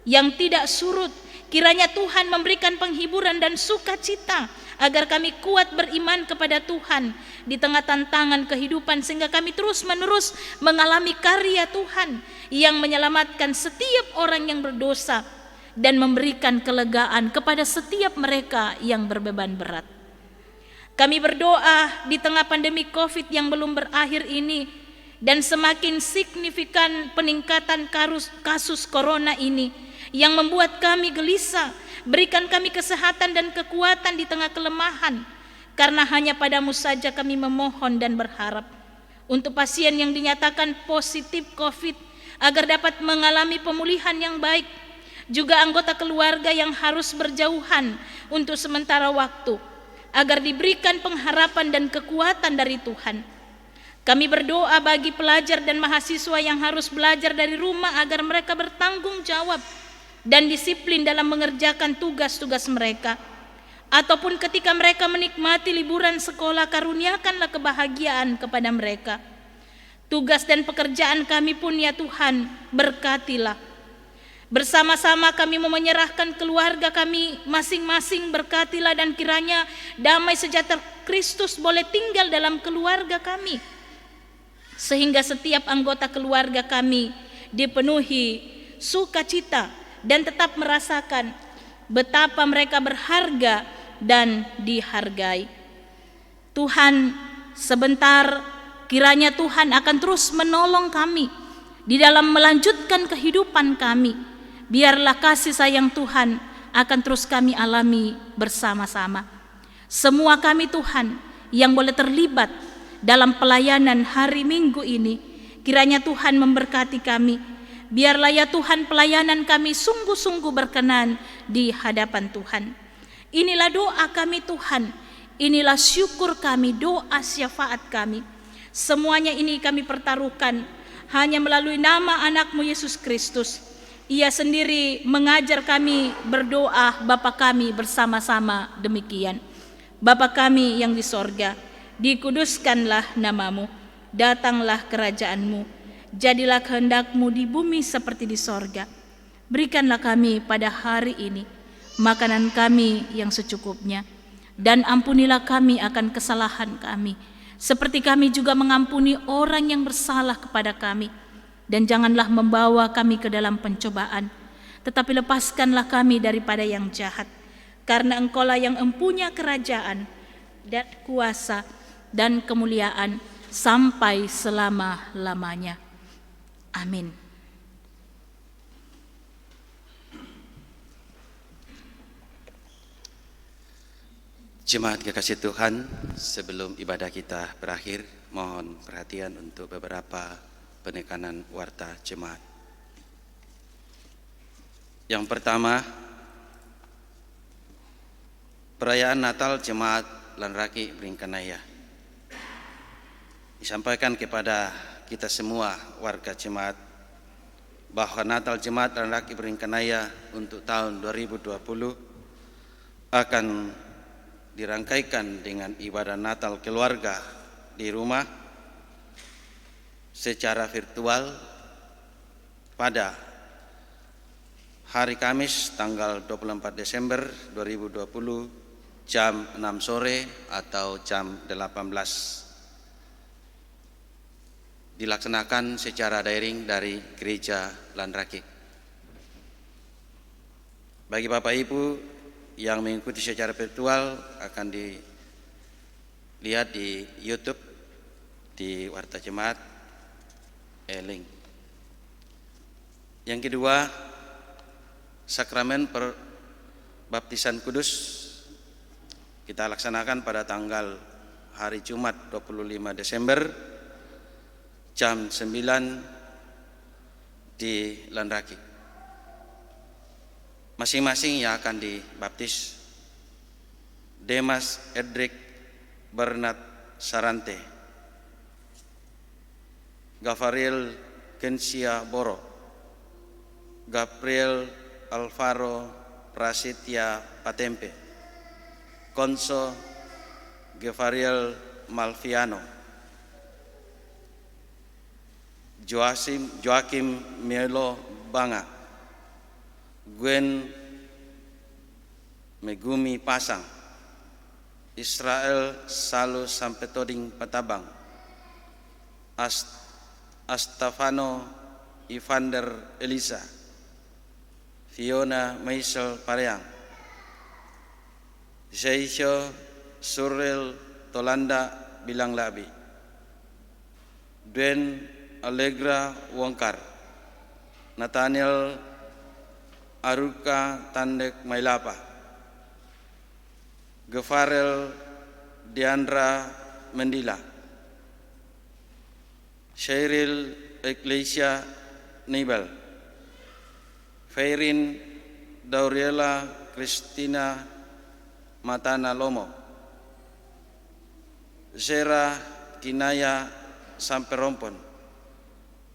yang tidak surut. Kiranya Tuhan memberikan penghiburan dan sukacita agar kami kuat beriman kepada Tuhan di tengah tantangan kehidupan, sehingga kami terus-menerus mengalami karya Tuhan yang menyelamatkan setiap orang yang berdosa dan memberikan kelegaan kepada setiap mereka yang berbeban berat. Kami berdoa di tengah pandemi COVID yang belum berakhir ini dan semakin signifikan peningkatan kasus corona ini yang membuat kami gelisah. Berikan kami kesehatan dan kekuatan di tengah kelemahan, karena hanya Padamu saja kami memohon dan berharap. Untuk pasien yang dinyatakan positif COVID, agar dapat mengalami pemulihan yang baik, juga anggota keluarga yang harus berjauhan untuk sementara waktu, agar diberikan pengharapan dan kekuatan dari Tuhan. Kami berdoa bagi pelajar dan mahasiswa yang harus belajar dari rumah, agar mereka bertanggung jawab dan disiplin dalam mengerjakan tugas-tugas mereka. Ataupun ketika mereka menikmati liburan sekolah, karuniakanlah kebahagiaan kepada mereka. Tugas dan pekerjaan kami pun ya Tuhan, berkatilah. Bersama-sama kami mau menyerahkan keluarga kami masing-masing, berkatilah, dan kiranya damai sejahtera Kristus boleh tinggal dalam keluarga kami, sehingga setiap anggota keluarga kami dipenuhi sukacita dan tetap merasakan betapa mereka berharga dan dihargai. Tuhan, sebentar kiranya Tuhan akan terus menolong kami di dalam melanjutkan kehidupan kami. Biarlah kasih sayang Tuhan akan terus kami alami bersama-sama. Semua kami Tuhan yang boleh terlibat dalam pelayanan hari Minggu ini, kiranya Tuhan memberkati kami. Biarlah ya Tuhan pelayanan kami sungguh-sungguh berkenan di hadapan Tuhan. Inilah doa kami Tuhan, inilah syukur kami, doa syafaat kami. Semuanya ini kami pertaruhkan hanya melalui nama anak-Mu Yesus Kristus. Ia sendiri mengajar kami berdoa Bapa kami bersama-sama demikian. Bapa kami yang di sorga, dikuduskanlah namamu, datanglah kerajaanmu, jadilah kehendak-Mu di bumi seperti di sorga. Berikanlah kami pada hari ini makanan kami yang secukupnya, dan ampunilah kami akan kesalahan kami, seperti kami juga mengampuni orang yang bersalah kepada kami. Dan janganlah membawa kami ke dalam pencobaan, tetapi lepaskanlah kami daripada yang jahat. Karena Engkau-lah yang empunya kerajaan dan kuasa dan kemuliaan sampai selama-lamanya. Amin. Jemaat kekasih Tuhan, sebelum ibadah kita berakhir, mohon perhatian untuk beberapa penekanan warta jemaat. Yang pertama, perayaan Natal Jemaat Lanraki Bringkanaya. Disampaikan kepada kita semua warga jemaat bahwa Natal Jemaat Lanraki Bringkanaya untuk tahun 2020 akan dirangkaikan dengan ibadah Natal keluarga di rumah secara virtual pada hari Kamis tanggal 24 Desember 2020 jam 6 sore atau jam 18. Dilaksanakan secara daring dari Gereja Lanraki. Bagi Bapak Ibu yang mengikuti secara virtual akan dilihat di YouTube di Warta Jemaat link. Yang kedua, sakramen perbaptisan kudus kita laksanakan pada tanggal hari Jumat 25 Desember jam 9 di Lanraki. Masing-masing yang akan dibaptis Demas Edric Bernard Sarante, Gavariel Kensia Boro, Gabriel Alvaro Prasetya Patempe, Konso Gavariel Malviano, Joakim Melo Banga, Gwen Megumi Pasang, Israel Salu Sampetoding Patabang, Astafano Ivander Elisa, Fiona Maisel Pareang, Seisho Surel Tolanda Bilang Labi, Dwen Allegra Wongkar, Nathaniel Aruka Tandek Mailapa, Gefarel Diandra Mendila, Sheryl Iglesia Nibel, Feirin Dauriela Kristina Matana Lomo, Zera Kinaya Samperompon,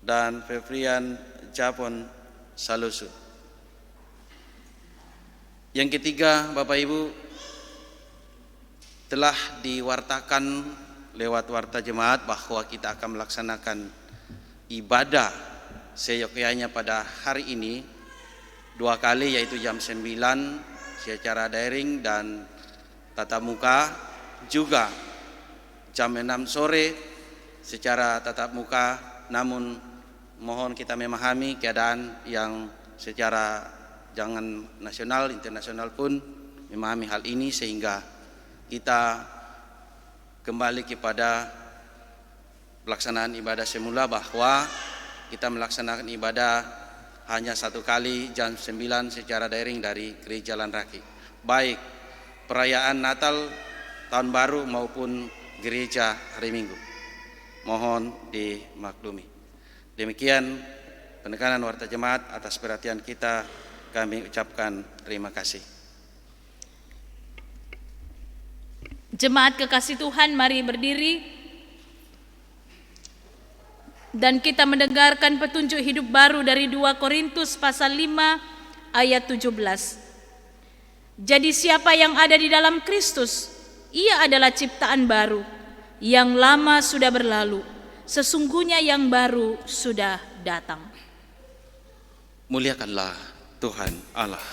dan Fevrian Japon Salusu. Yang ketiga, Bapak Ibu, telah diwartakan lewat warta jemaat bahwa kita akan melaksanakan ibadah seyogyanya pada hari ini 2 kali, yaitu jam 9 secara daring dan tatap muka, juga jam 6 sore secara tatap muka. Namun mohon kita memahami keadaan yang secara jangan nasional, internasional pun memahami hal ini, sehingga kita kembali kepada pelaksanaan ibadah semula, bahwa kita melaksanakan ibadah hanya 1 kali jam 9 secara daring dari Gereja Lanraki, baik perayaan Natal, Tahun Baru maupun gereja hari Minggu. Mohon dimaklumi. Demikian penekanan warta jemaat. Atas perhatian kita kami ucapkan terima kasih. Jemaat kekasih Tuhan, mari berdiri dan kita mendengarkan petunjuk hidup baru dari 2 Korintus pasal 5 ayat 17. Jadi siapa yang ada di dalam Kristus, Ia adalah ciptaan baru, yang lama sudah berlalu, sesungguhnya yang baru sudah datang. Muliakanlah Tuhan Allah.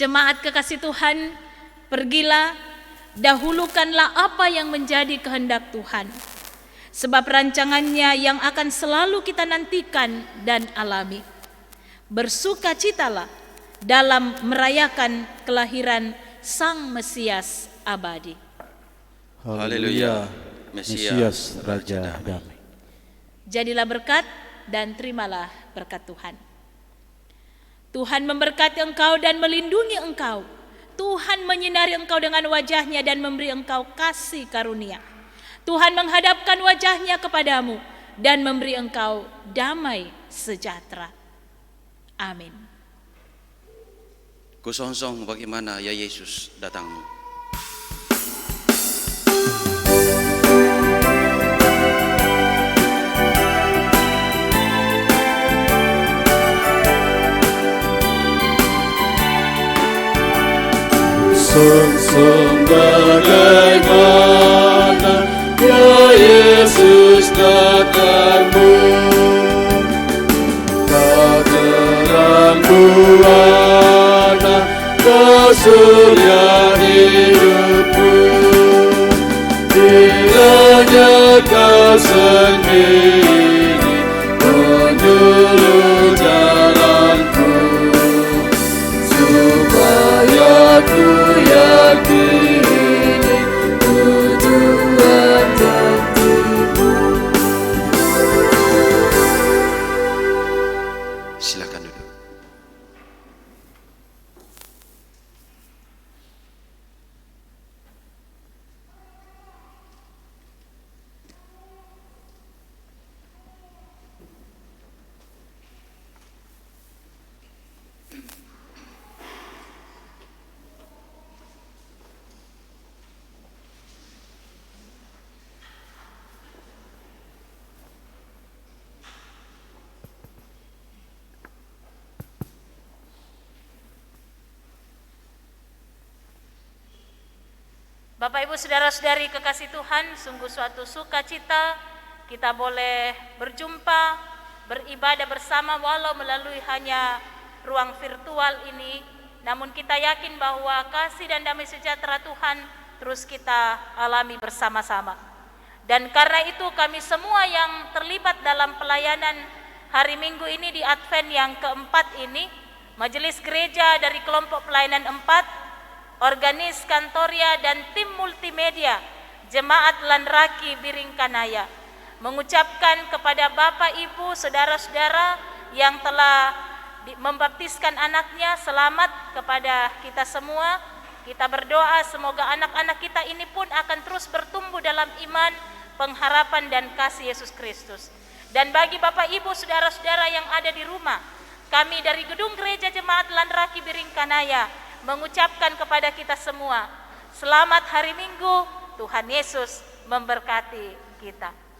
Jemaat kekasih Tuhan, pergilah, dahulukanlah apa yang menjadi kehendak Tuhan. Sebab rancangannya yang akan selalu kita nantikan dan alami. Bersukacitalah dalam merayakan kelahiran Sang Mesias abadi. Haleluya, Mesias Raja Damai. Jadilah berkat dan terimalah berkat Tuhan. Tuhan memberkati engkau dan melindungi engkau. Tuhan menyinari engkau dengan wajahnya dan memberi engkau kasih karunia. Tuhan menghadapkan wajahnya kepadamu dan memberi engkau damai sejahtera. Amin. Kusongsong bagaimana ya Yesus datangmu. Sung bagaimana ya Yesus datangmu, tak terang buana, kau surya hidupku, kiranya kau sendiri menjuru jalanku, supaya ku yakini tujuan Bapak Ibu saudara-saudari kekasih Tuhan, sungguh suatu sukacita kita boleh berjumpa, beribadah bersama walau melalui hanya ruang virtual ini. Namun kita yakin bahwa kasih dan damai sejahtera Tuhan terus kita alami bersama-sama. Dan karena itu kami semua yang terlibat dalam pelayanan hari Minggu ini di Advent yang keempat ini, Majelis Gereja dari kelompok pelayanan 4, Organis Kantoria dan tim multimedia Jemaat Lanraki Biringkanaya mengucapkan kepada Bapak Ibu saudara-saudara yang telah membaptiskan anaknya, selamat kepada kita semua. Kita berdoa semoga anak-anak kita ini pun akan terus bertumbuh dalam iman, pengharapan dan kasih Yesus Kristus. Dan bagi Bapak Ibu saudara-saudara yang ada di rumah, kami dari Gedung Gereja Jemaat Lanraki Biringkanaya mengucapkan kepada kita semua, selamat hari Minggu, Tuhan Yesus memberkati kita.